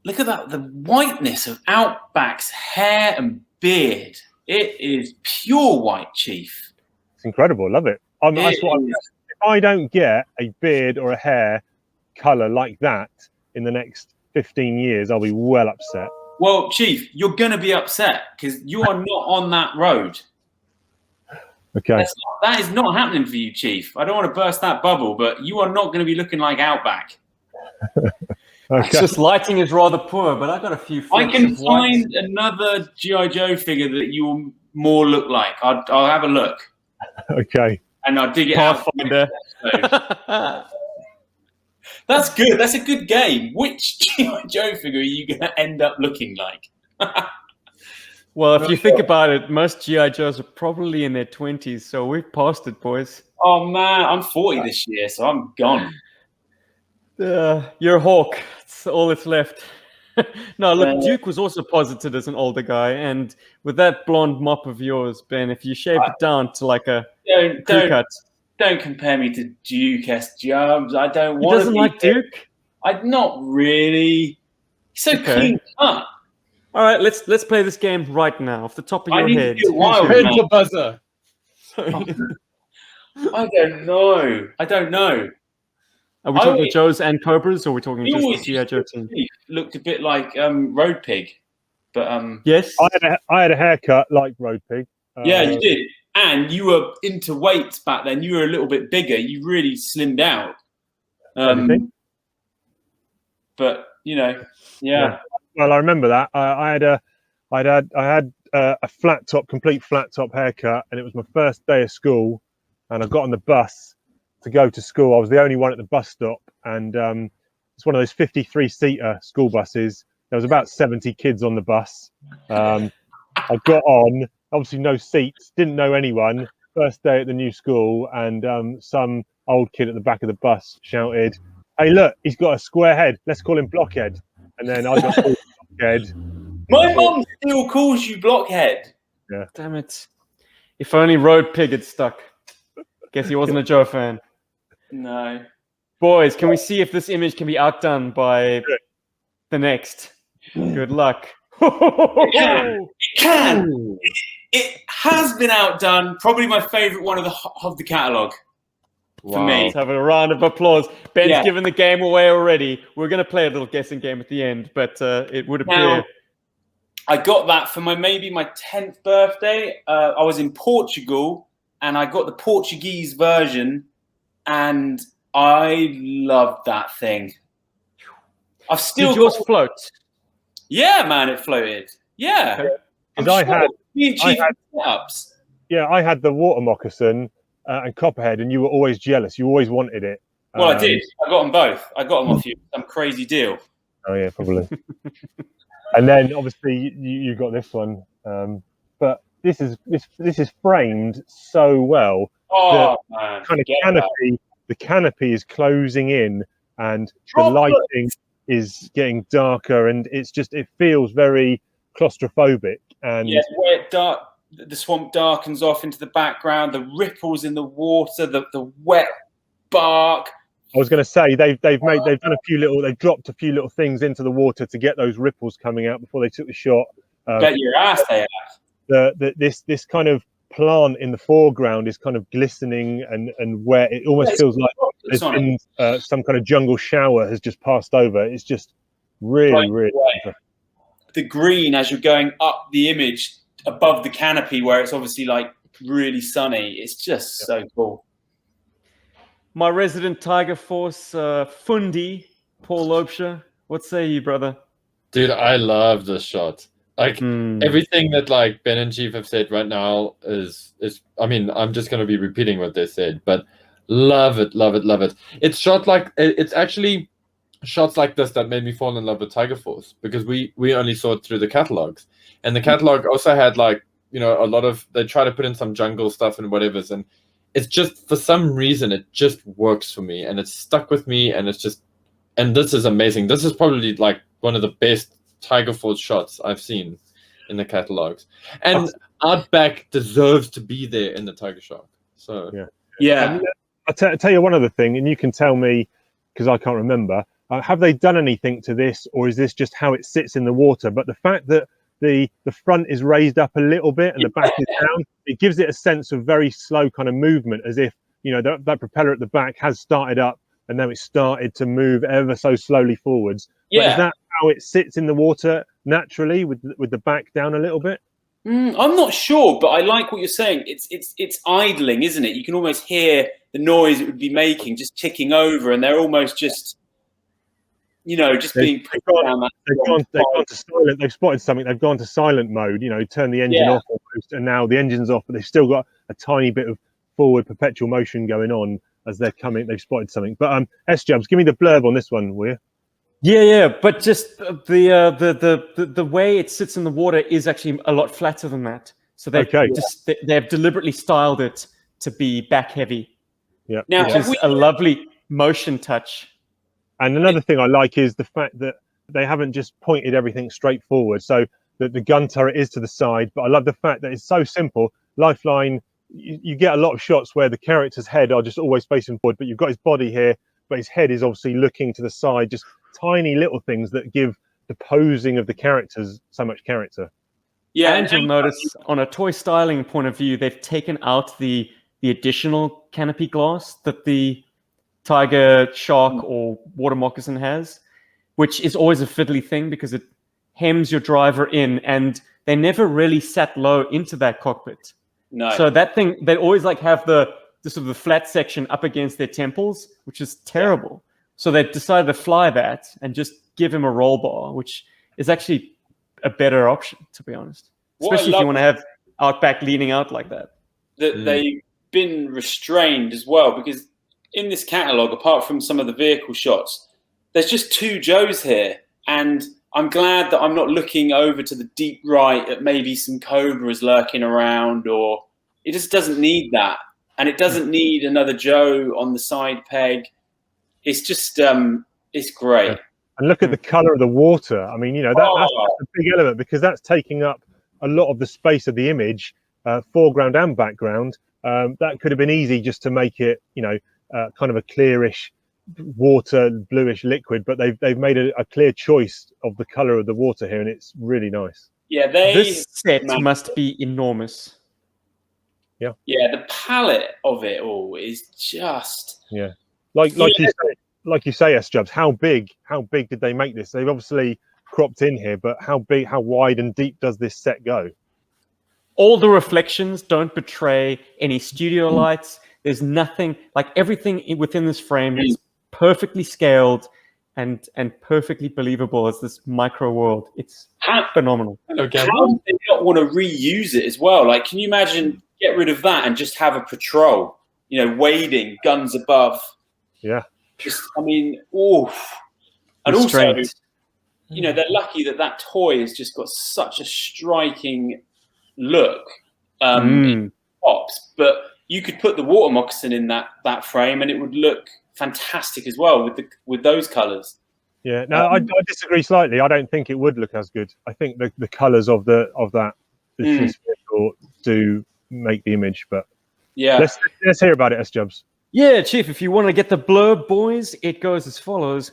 look at that, the whiteness of Outback's hair and beard. It is pure white, Chief. It's incredible. Love it. That's what if I don't get a beard or a hair colour like that in the next 15 years, I'll be well upset. Well, Chief, you're going to be upset because you are not on that road. Okay. That is not happening for you, Chief. I don't want to burst that bubble, but you are not going to be looking like Outback. Okay. It's just lighting is rather poor, but I got a few. I can find another G.I. Joe figure that you will more look like. I'll have a look. Okay. And I'll dig it Pathfinder. out. That's good. That's a good game. Which G.I. Joe figure are you going to end up looking like? Well, if you think about it, most G.I. Joes are probably in their 20s, so we've passed it, boys. Oh, man. I'm 40 this year, so I'm gone. You're a hawk. That's all that's left. No, look, Duke was also posited as an older guy, and with that blonde mop of yours, Ben, if you shaved it down to like a crew cut. Don't compare me to Duke S. Jobs. I don't want to. He doesn't like Duke? Not really. He's so clean cut. All right, let's play this game right now, off the top of your head. Head the buzzer. I don't know. Are we talking Joes and Cobras, or are we talking just the G.I. Joe team? Looked a bit like Road Pig, but yes, I had a haircut like Road Pig. Yeah, you did, and you were into weights back then. You were a little bit bigger. You really slimmed out. But yeah. Well, I remember that. I had a flat top, complete flat top haircut, and it was my first day of school, and I got on the bus to go to school. I was the only one at the bus stop, and it's one of those 53-seater school buses. There was about 70 kids on the bus. I got on, obviously no seats, didn't know anyone. First day at the new school, and some old kid at the back of the bus shouted, "Hey, look, he's got a square head. Let's call him Blockhead." And then I got called Blockhead. My mum still calls you Blockhead. Yeah. Damn it. If only Road Pig had stuck. Guess he wasn't a Joe fan. No. Boys, can we see if this image can be outdone by the next? Good luck. It can. It has been outdone. Probably my favourite one of the catalogue. For me. Let's have a round of applause. Ben's given the game away already. We're going to play a little guessing game at the end, but it would appear... Now, I got that for my 10th birthday. I was in Portugal, and I got the Portuguese version, and I loved that thing. I've still... Did yours float? Yeah, man, it floated. Yeah. Okay. I had the water moccasin and Copperhead, and you were always jealous. You always wanted it. Well, I did. I got them both. I got them off you. Some crazy deal. Oh yeah, probably. And then obviously you got this one, but this is framed so well. Oh man! Kind of canopy. The canopy is closing in, and the lighting is getting darker, and it feels very claustrophobic. And where the swamp darkens off into the background, the ripples in the water, the wet bark. I was going to say they've dropped a few little things into the water to get those ripples coming out before they took the shot. Bet your ass they have. This kind of plant in the foreground is kind of glistening and wet. It almost feels like there's been some kind of jungle shower has just passed over. It's just really. The green as you're going up the image above the canopy where it's obviously like really sunny. It's just so cool. My resident Tiger Force Fundi, Paul Lobsher. What say you, brother? Dude, I love this shot. Like everything that like Ben and Chief have said right now is I mean, I'm just gonna be repeating what they said, but love it. It's shot like it's actually shots like this that made me fall in love with Tiger Force, because we only saw it through the catalogs, and the catalog also had like, you know, a lot of, they try to put in some jungle stuff and whatever's, and it's just, for some reason, it just works for me, and it's stuck with me, and it's just, and this is amazing. This is probably like one of the best Tiger Force shots I've seen in the catalogs, and Outback deserves to be there in the Tiger Shark. So yeah. I'll tell you one other thing, and you can tell me, because I can't remember. Have they done anything to this, or is this just how it sits in the water? But the fact that the front is raised up a little bit and the back is down. It gives it a sense of very slow kind of movement, as if, you know, that propeller at the back has started up and now it's started to move ever so slowly forwards. Yeah. But is that how it sits in the water naturally, with the back down a little bit? I'm not sure, but I like what you're saying. It's idling, isn't it? You can almost hear the noise it would be making, just ticking over, and they're almost just, you know, just being pushed down that. They've gone to silent. They've spotted something. They've gone to silent mode. You know, turn the engine off almost, and now the engine's off, but they've still got a tiny bit of forward perpetual motion going on as they're coming. They've spotted something. But S-Jubs, give me the blurb on this one, will you? Yeah, but just the way it sits in the water is actually a lot flatter than that. So they've deliberately styled it to be back heavy. Yeah, now, which is a lovely motion touch. And another thing I like is the fact that they haven't just pointed everything straight forward, so that the gun turret is to the side. But I love the fact that it's so simple. Lifeline, you get a lot of shots where the character's head are just always facing forward, but you've got his body here, but his head is obviously looking to the side. Just tiny little things that give the posing of the characters so much character. Yeah, and you'll notice on a toy styling point of view, they've taken out the additional canopy glass that the Tiger, Shark, or Water Moccasin has, which is always a fiddly thing because it hems your driver in, and they never really sat low into that cockpit. No. So that thing, they always like have the sort of the flat section up against their temples, which is terrible. So they decided to fly that and just give him a roll bar, which is actually a better option, to be honest. Especially if you want to have Outback leaning out like that. That they've been restrained as well, because in this catalogue, apart from some of the vehicle shots, there's just two Joes here. And I'm glad that I'm not looking over to the deep right at maybe some Cobras lurking around, or it just doesn't need that. And it doesn't need another Joe on the side peg. It's just, it's great. Yeah. And look at the color of the water. I mean, you know, that's a big element, because that's taking up a lot of the space of the image, foreground and background. That could have been easy just to make it, you know, kind of a clearish water, bluish liquid, but they've made a clear choice of the color of the water here, and it's really nice. Yeah, this set must be enormous. Yeah. Yeah, the palette of it all is just like you say, S-Jubs. How big did they make this? They've obviously cropped in here, but how wide and deep does this set go? All the reflections don't betray any studio lights. There's nothing, like everything within this frame is perfectly scaled and perfectly believable as this micro world. It's phenomenal. Okay. How do they not want to reuse it as well? Like, can you imagine get rid of that and just have a patrol, you know, wading, guns above? Yeah. Just, I mean, oof. And also, you know, they're lucky that toy has just got such a striking look. Pops, but you could put the water moccasin in that frame, and it would look fantastic as well with those colours. Yeah, no, I disagree slightly. I don't think it would look as good. I think the colours of that this vehicle do make the image, but yeah, let's hear about it, S-Jubs. Yeah, Chief, if you want to get the blurb, boys, it goes as follows.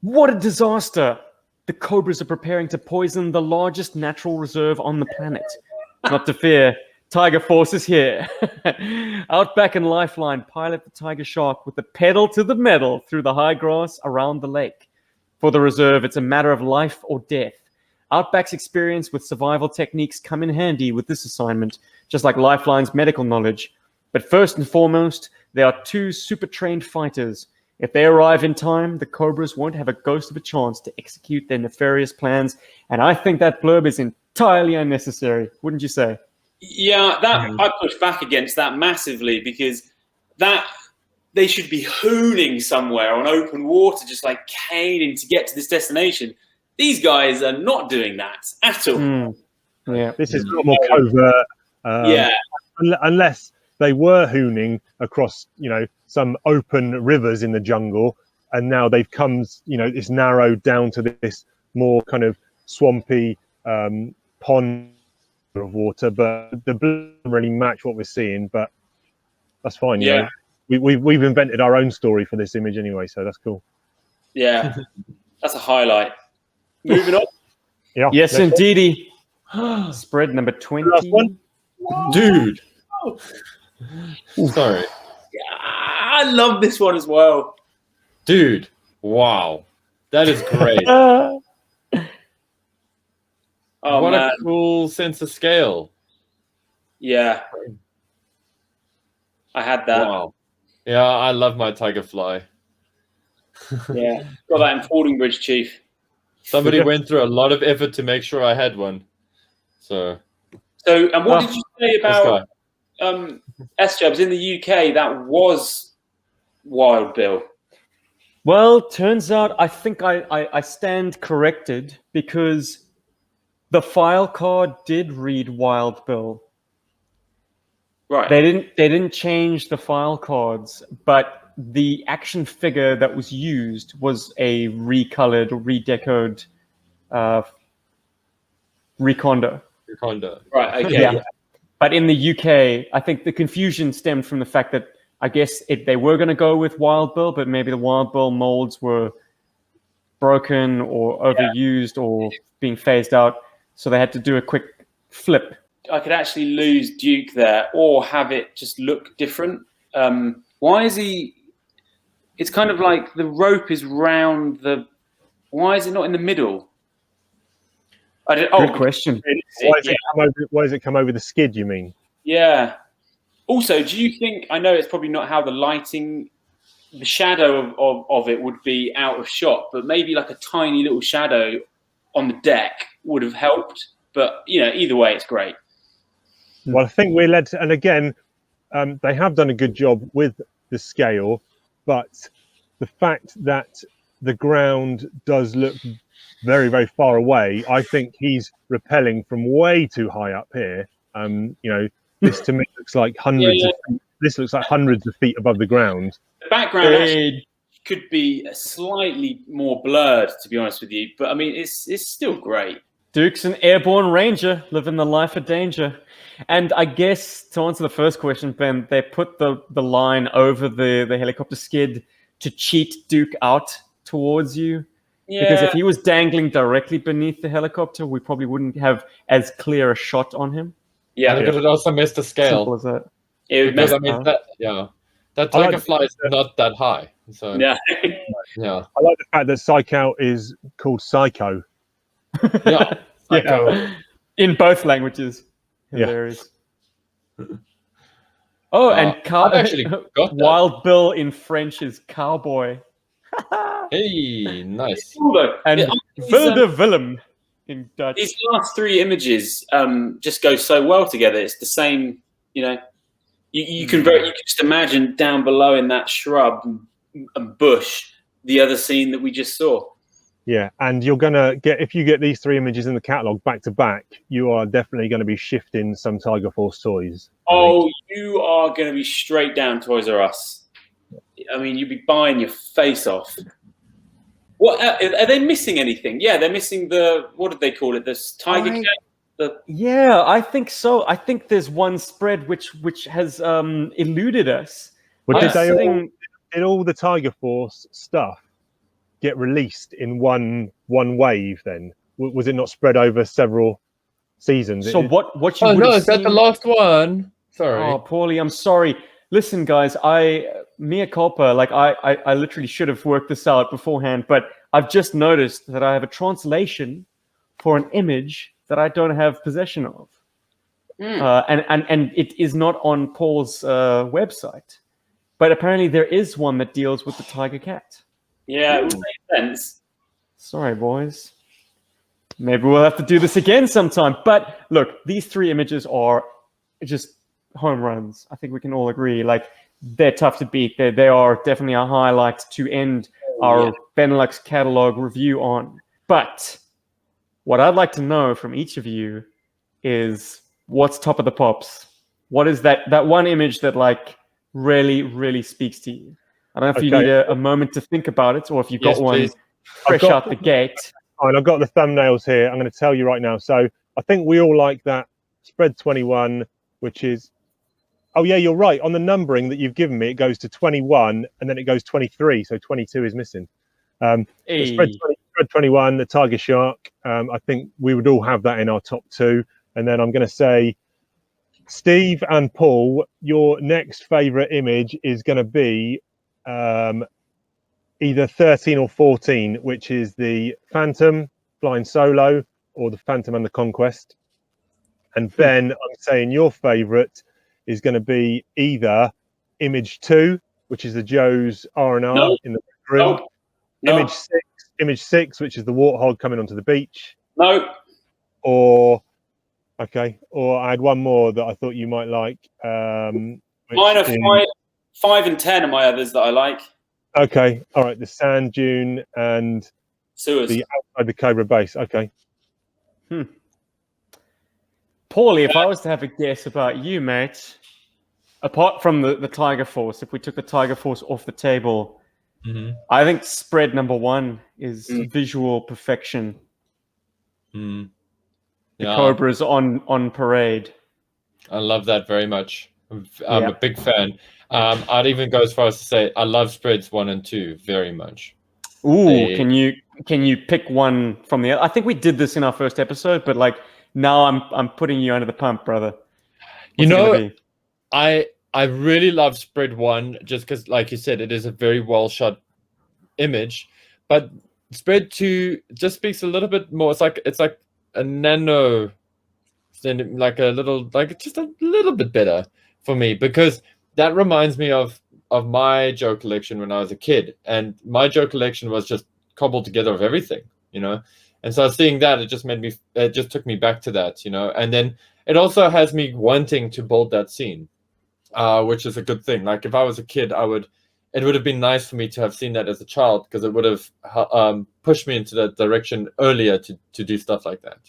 What a disaster! The Cobras are preparing to poison the largest natural reserve on the planet. Not to fear, Tiger Force is here. Outback and Lifeline pilot the Tiger Shark with the pedal to the metal through the high grass around the lake. For the reserve, it's a matter of life or death. Outback's experience with survival techniques come in handy with this assignment, just like Lifeline's medical knowledge. But first and foremost, there are two super-trained fighters. If they arrive in time, the Cobras won't have a ghost of a chance to execute their nefarious plans, and I think that blurb is entirely unnecessary, wouldn't you say? Yeah, I push back against that massively, because they should be hooning somewhere on open water, just like caning to get to this destination. These guys are not doing that at all. Yeah, this is a lot more covert. Unless they were hooning across, you know, some open rivers in the jungle, and now they've come, you know, it's narrowed down to this more kind of swampy pond of water. But the blue doesn't really match what we're seeing, but that's fine. Yeah, you know, we've invented our own story for this image anyway, so that's cool. Yeah, that's a highlight. Moving on. Yeah. Yes, indeedy. Spread number 20. Last one. Dude. Sorry. I love this one as well. Dude. Wow. That is great. Oh, What man. a cool sense of scale. Yeah. I had that. Wow. Yeah, I love my tiger fly. Yeah. Got that in Fordingbridge, Chief. Somebody Yeah. went through a lot of effort to make sure I had one. So And what did you say this about guy. S-Jubs in the UK? That was Wild Bill. Well, turns out I think I stand corrected because the file card did read Wild Bill. Right. They didn't change the file cards, but the action figure that was used was a recolored, redecoed Recondo. Recondo. Right, okay. Yeah. But in the UK, I think the confusion stemmed from the fact that I guess they were going to go with Wild Bill, but maybe the Wild Bill molds were broken or overused or being phased out. So they had to do a quick flip. I could actually lose Duke there or have it just look different. Why is he... It's kind of like the rope is round the... Why is it not in the middle? Good question. Why does it come over the skid, you mean? Yeah. Also, do you think... I know it's probably not how the lighting... The shadow of it would be out of shot, but maybe like a tiny little shadow on the deck would have helped. But, either way, it's great. Well, I think we're led to, and again, they have done a good job with the scale, but the fact that the ground does look very, very far away, I think he's rappelling from way too high up here. This to me looks like hundreds of feet. This looks like hundreds of feet above the ground. The background actually could be slightly more blurred, to be honest with you. But, I mean, it's still great. Duke's an airborne ranger, living the life of danger. And I guess to answer the first question, Ben, they put the line over the helicopter skid to cheat Duke out towards you. Yeah. Because if he was dangling directly beneath the helicopter, we probably wouldn't have as clear a shot on him. Yeah. But it also missed the scale. Simple as that. It would Because, mess I mean, that tiger fly is not that high. So Yeah. yeah. I like the fact that Psych Out is called Psycho. Yeah. Yeah. In both languages. Yeah. Hilarious. Oh, and I've actually got that. Wild Bill in French is cowboy. Hey, nice. And Wilde Willem in Dutch. These last three images just go so well together. It's the same, you can just imagine down below in that shrub and bush the other scene that we just saw. Yeah, and you're gonna get, if you get these three images in the catalogue back to back, you are definitely going to be shifting some Tiger Force toys. Oh, you are going to be straight down Toys R Us. I mean, you'd be buying your face off. What are they missing? Anything? Yeah, they're missing the, what did they call it? This tiger cat. Yeah, I think so. I think there's one spread which has eluded us. But did all the Tiger Force stuff get released in one wave then? Was it not spread over several seasons? So what you Oh would no, have is that seen... the last one? Sorry. Oh, Paulie, I'm sorry. Listen, guys, mea culpa, like I literally should have worked this out beforehand, but I've just noticed that I have a translation for an image that I don't have possession of. And it is not on Paul's website. But apparently there is one that deals with the tiger cat. Yeah, it would make sense. Sorry, boys. Maybe we'll have to do this again sometime. But look, these three images are just home runs. I think we can all agree. Like, they're tough to beat. They are definitely a highlight to end our Benelux catalog review on. But what I'd like to know from each of you is what's top of the pops? What is that one image that really, really speaks to you? I don't know if you need a moment to think about it, or if you've got one fresh out the gate. And I've got the thumbnails here. I'm going to tell you right now. So I think we all like that spread 21, which is, oh yeah, you're right. On the numbering that you've given me, it goes to 21 and then it goes 23. So 22 is missing. The spread Spread 21, the Tiger Shark. I think we would all have that in our top 2. And then I'm going to say, Steve and Paul, your next favourite image is going to be either 13 or 14, which is the Phantom flying solo or the Phantom and the Conquest. And Ben, I'm saying your favourite is going to be either image 2, which is the Joe's R&R in the room. No. Image 6, which is the Warthog coming onto the beach. No. Or I had one more that I thought you might like. Mine are 5 and 10 are my others that I like. Okay, all right. The sand dune and Sewers. the outside the Cobra base. Okay. Paulie, if I was to have a guess about you, mate, apart from the Tiger Force, if we took the Tiger Force off the table, I think spread number 1 is visual perfection. The Cobra's on parade. I love that very much. I'm a big fan. I'd even go as far as to say I love spreads 1 and 2 very much. Ooh, can you pick one from the other? I think we did this in our first episode, but like now I'm putting you under the pump, brother. I really love spread 1 just because, like you said, it is a very well shot image, but spread 2 just speaks a little bit more. It's like a nano, like just a little bit better for me, because that reminds me of my Joe collection when I was a kid, and my Joe collection was just cobbled together of everything, and so seeing that, it just took me back to that, and then it also has me wanting to build that scene, which is a good thing. Like if I was a kid, it would have been nice for me to have seen that as a child, because it would have pushed me into that direction earlier to do stuff like that.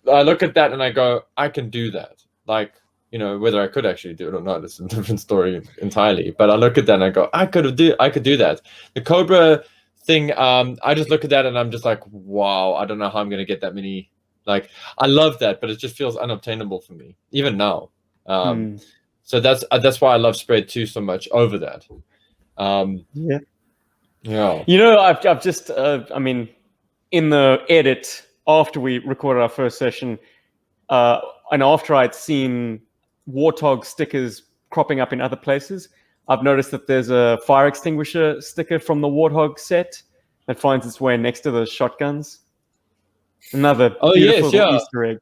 I look at that and I go, I can do that. Like, whether I could actually do it or not is a different story entirely. But I look at that and I go, I could do that. The Cobra thing, I just look at that and I'm just like, wow, I don't know how I'm going to get that many. Like, I love that, but it just feels unobtainable for me, even now. So that's why I love spread 2 so much over that. Yeah. Yeah. I've just, in the edit after we recorded our first session, and after I'd seen Warthog stickers cropping up in other places, I've noticed that there's a fire extinguisher sticker from the Warthog set that finds its way next to the shotguns. Another beautiful little Easter egg.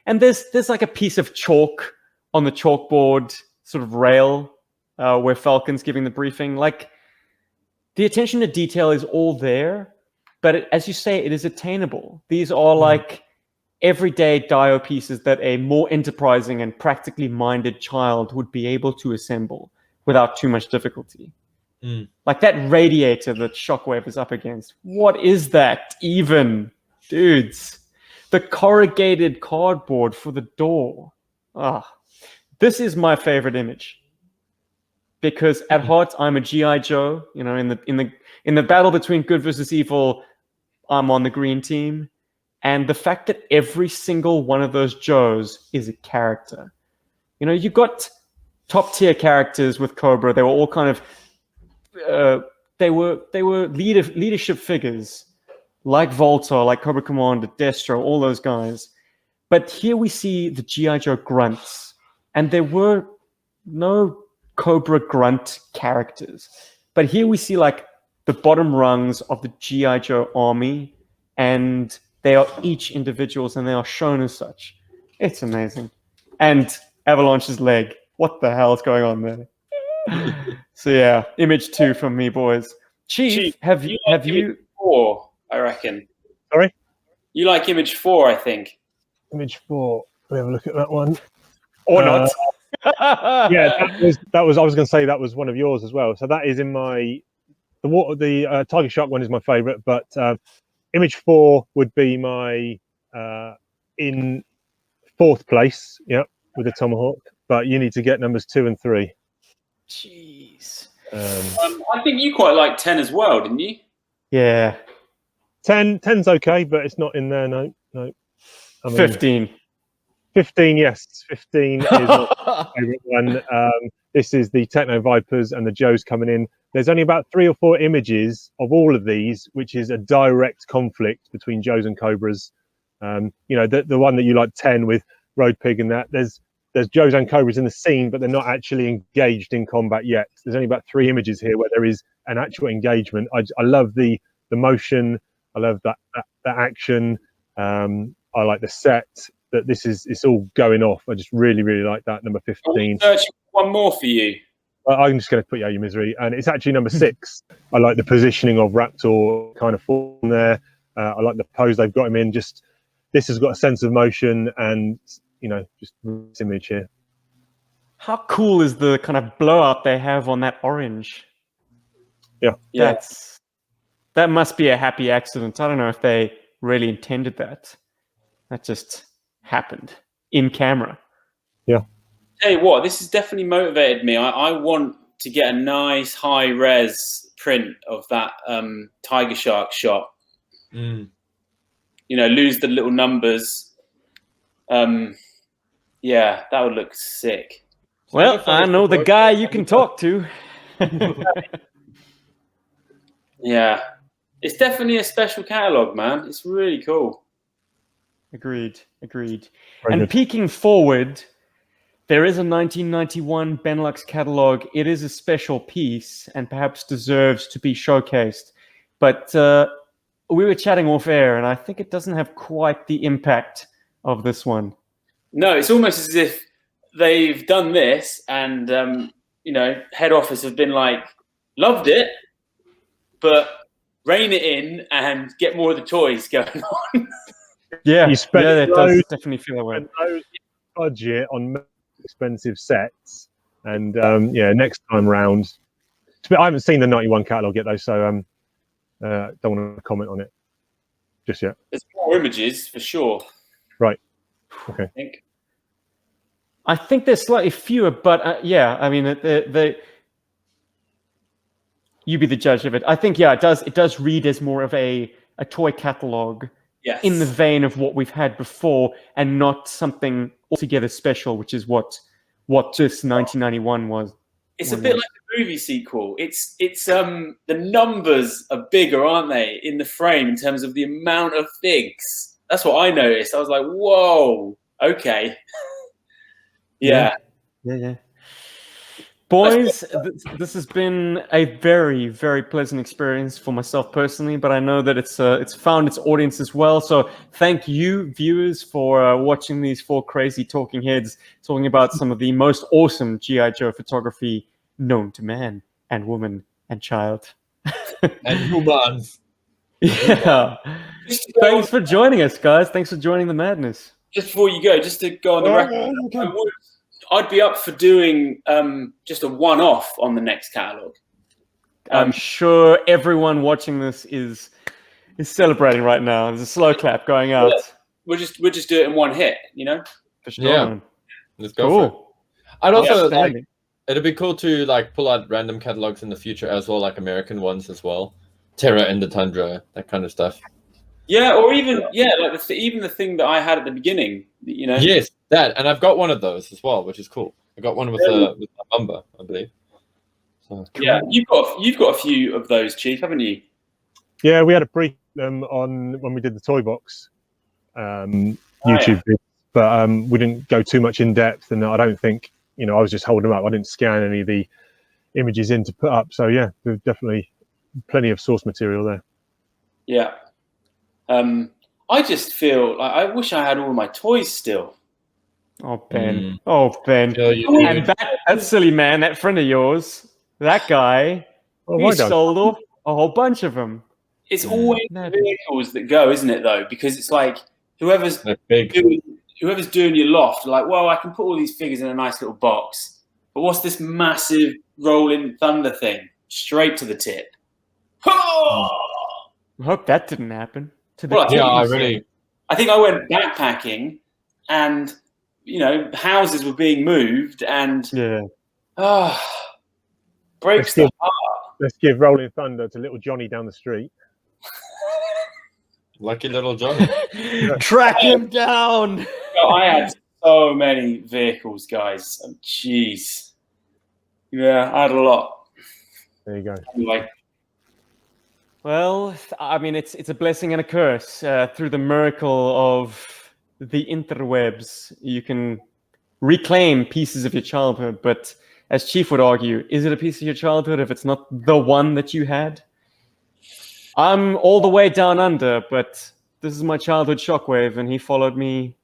And there's like a piece of chalk on the chalkboard sort of rail where Falcon's giving the briefing. Like, the attention to detail is all there, but as you say, it is attainable. These are like everyday dio pieces that a more enterprising and practically minded child would be able to assemble without too much difficulty. Like that radiator that Shockwave is up against. What is that even? Dudes, the corrugated cardboard for the door. This is my favorite image, because at heart I'm a GI Joe. In the battle between good versus evil, I'm on the green team, and the fact that every single one of those Joes is a character. You got top tier characters with Cobra. They were all kind of they were leadership figures, like Voltor, like Cobra Commander, Destro, all those guys. But here we see the GI Joe grunts, and there were no Cobra grunt characters. But here we see like the bottom rungs of the GI Joe army, and they are each individuals, and they are shown as such. It's amazing. And Avalanche's leg. What the hell is going on there? So yeah, image 2 from me, boys. Chief, have you? Image 4, I reckon. Sorry? You like image 4, I think. Image 4. We have a look at that one. Or not. Yeah, that was. I was going to say that was one of yours as well. So that is in my the Tiger Shark one is my favourite, but image 4 would be my in 4th place. Yeah, with the Tomahawk. But you need to get numbers 2 and 3. Jeez. I think you quite liked 10 as well, didn't you? Yeah. 10's okay, but it's not in there. No. I mean, 15. 15, yes. 15 is my favourite one. This is the Techno Vipers and the Joes coming in. there's only about 3 or 4 images of all of these, which is a direct conflict between Joes and Cobras. You know, the one that you like 10 with Road Pig and that, there's Joes and Cobras in the scene, but they're not actually engaged in combat yet. There's only about 3 images here where there is an actual engagement. I love the motion. I love that action. I like the set that it's all going off. I just really, really like that. Number 15. One more for you. I'm just going to put you out your misery. And it's actually number 6. I like the positioning of Raptor kind of form there. I like the pose they've got him in. Just, this has got a sense of motion and, you know, just this image here. How cool is the kind of blowout they have on that orange? Yeah. That must be a happy accident. I don't know if they really intended that. That just happened in camera. Yeah. Tell you what, this has definitely motivated me. I want to get a nice high res print of that tiger shark shot. Mm. You know, lose the little numbers. Yeah, that would look sick. Well, I know the guy you can talk to. Yeah, it's definitely a special catalog, man. It's really cool. Agreed. Very And good. peeking forward, there is a 1991 Benelux catalog. It is a special piece and perhaps deserves to be showcased. But we were chatting off air, and I think it doesn't have quite the impact of this one. No, it's almost as if they've done this and, you know, head office have been like, loved it, but rein it in and get more of the toys going on. Yeah, You spent it does loads- definitely feel that way. And those budget on expensive sets, and yeah, next time round. I haven't seen the 91 catalog yet though, so don't want to comment on it just yet. There's more images for sure. Right. Okay. I think there's slightly fewer, but yeah, I mean, you be the judge of it. I think, yeah, it does read as more of a toy catalog. Yes. In the vein of what we've had before, and not something altogether special, which is what just 1991 was. It's a bit like the movie sequel. It's the numbers are bigger, aren't they, in the frame in terms of the amount of figs. That's what I noticed. I was like, whoa, okay. Yeah. Boys, this has been a very, very pleasant experience for myself personally, but I know that it's found its audience as well. So thank you, viewers, for watching these 4 crazy talking heads talking about some of the most awesome G.I. Joe photography known to man and woman and child. And humans. Yeah. Thanks for joining us, guys. Thanks for joining the madness. Just before you go, just to go on the record, I'd be up for doing just a one-off on the next catalog. I'm sure everyone watching this is celebrating right now. There's a slow clap going out. Yeah. We'll just do it in one hit, you know? For sure. Yeah. Let's go for it. I'd also like, it'd be cool to like pull out random catalogs in the future as well, like American ones as well. Terra in the Tundra, that kind of stuff. Yeah, or even like even the thing that I had at the beginning, you know. Yes, that, and I've got one of those as well, which is cool. I got one with a bumper, I believe. So, yeah, you've got a few of those, Chief, haven't you? Yeah, we had a brief on when we did the toy box YouTube, but we didn't go too much in depth, and I don't think, you know, I was just holding them up. I didn't scan any of the images in to put up. So yeah, there's definitely plenty of source material there. Yeah. I just feel like I wish I had all my toys still. Oh, Ben. Oh, Ben. you And that silly man, that friend of yours, that guy, he stole off a whole bunch of them. It's always the vehicles that go, isn't it, though? Because it's like whoever's doing your loft, like, well, I can put all these figures in a nice little box, but what's this massive rolling thunder thing? Straight to the tip. I hope that didn't happen. Well, I think I went backpacking, and you know, houses were being moved, and breaks the heart. Let's give Rolling Thunder to little Johnny down the street. Lucky little Johnny. Track him down. I had so many vehicles, guys. Jeez. Yeah, I had a lot. There you go. Anyway, Well, I mean, it's a blessing and a curse. Through the miracle of the interwebs, you can reclaim pieces of your childhood. But as Chief would argue, is it a piece of your childhood if it's not the one that you had? I'm all the way down under, but this is my childhood shockwave, and he followed me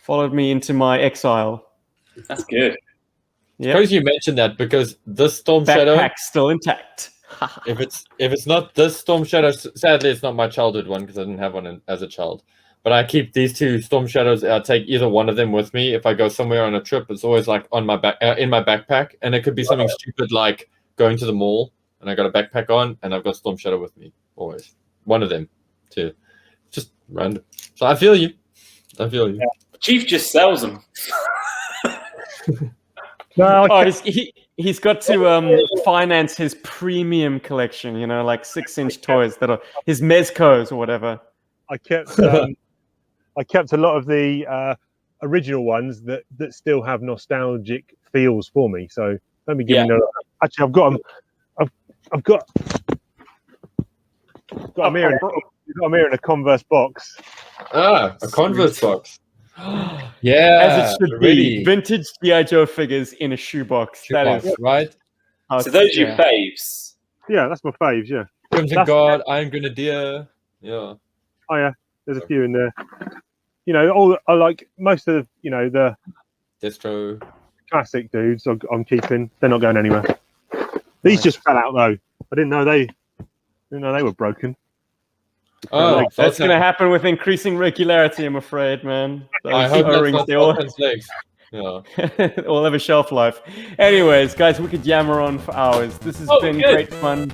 into my exile. that's good. Yeah, Suppose you mentioned that because this Storm Shadow, backpack's still intact. if it's not this Storm Shadow, sadly it's not my childhood one because I didn't have one as a child. But I keep these two Storm Shadows. I take either one of them with me if I go somewhere on a trip. It's always like on my back, in my backpack, and it could be something stupid like going to the mall, and I got a backpack on, and I've got Storm Shadow with me always. One of them, too. Just random. So I feel you. Chief just sells them. No, He's got to finance his premium collection, you know, like 6-inch toys that are his Mezcos or whatever. I kept a lot of the original ones that still have nostalgic feels for me. So let me give you another. Actually, I've got them. I've got them here. I'm here in a Converse box. Ah, a Converse box. Yeah, As it should be. Vintage G.I. Joe figures in a shoebox. That is right. So those are your faves. Yeah, that's my faves. Yeah. Crimson Guard, Iron Grenadier. Yeah. Oh yeah, there's a few in there. You know, I like most of the Destro. classic dudes. I'm keeping. They're not going anywhere. These just fell out though. I didn't know they were broken. Oh, that's going to happen with increasing regularity, I'm afraid, man. I hope that's not legs. Yeah. All have a shelf life. Anyways, guys, we could yammer on for hours. This has been great fun.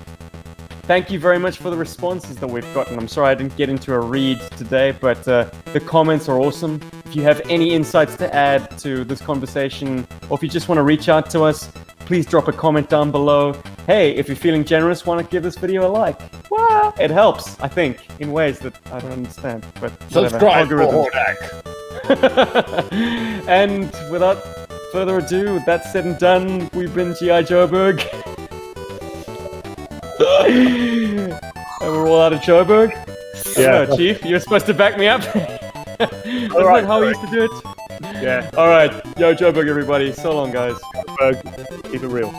Thank you very much for the responses that we've gotten. I'm sorry I didn't get into a read today, but the comments are awesome. If you have any insights to add to this conversation, or if you just want to reach out to us, please drop a comment down below. Hey, if you're feeling generous, why not give this video a like? Well, it helps, I think, in ways that I don't understand. But subscribe for Hordak. And without further ado, with that said and done, we've been G.I. Joburg. And we're all out of Joburg. Yeah, no, Chief, you're supposed to back me up. Isn't that how we used to do it? Yeah. All right, yo Joburg, everybody. So long, guys. Joburg, keep it real.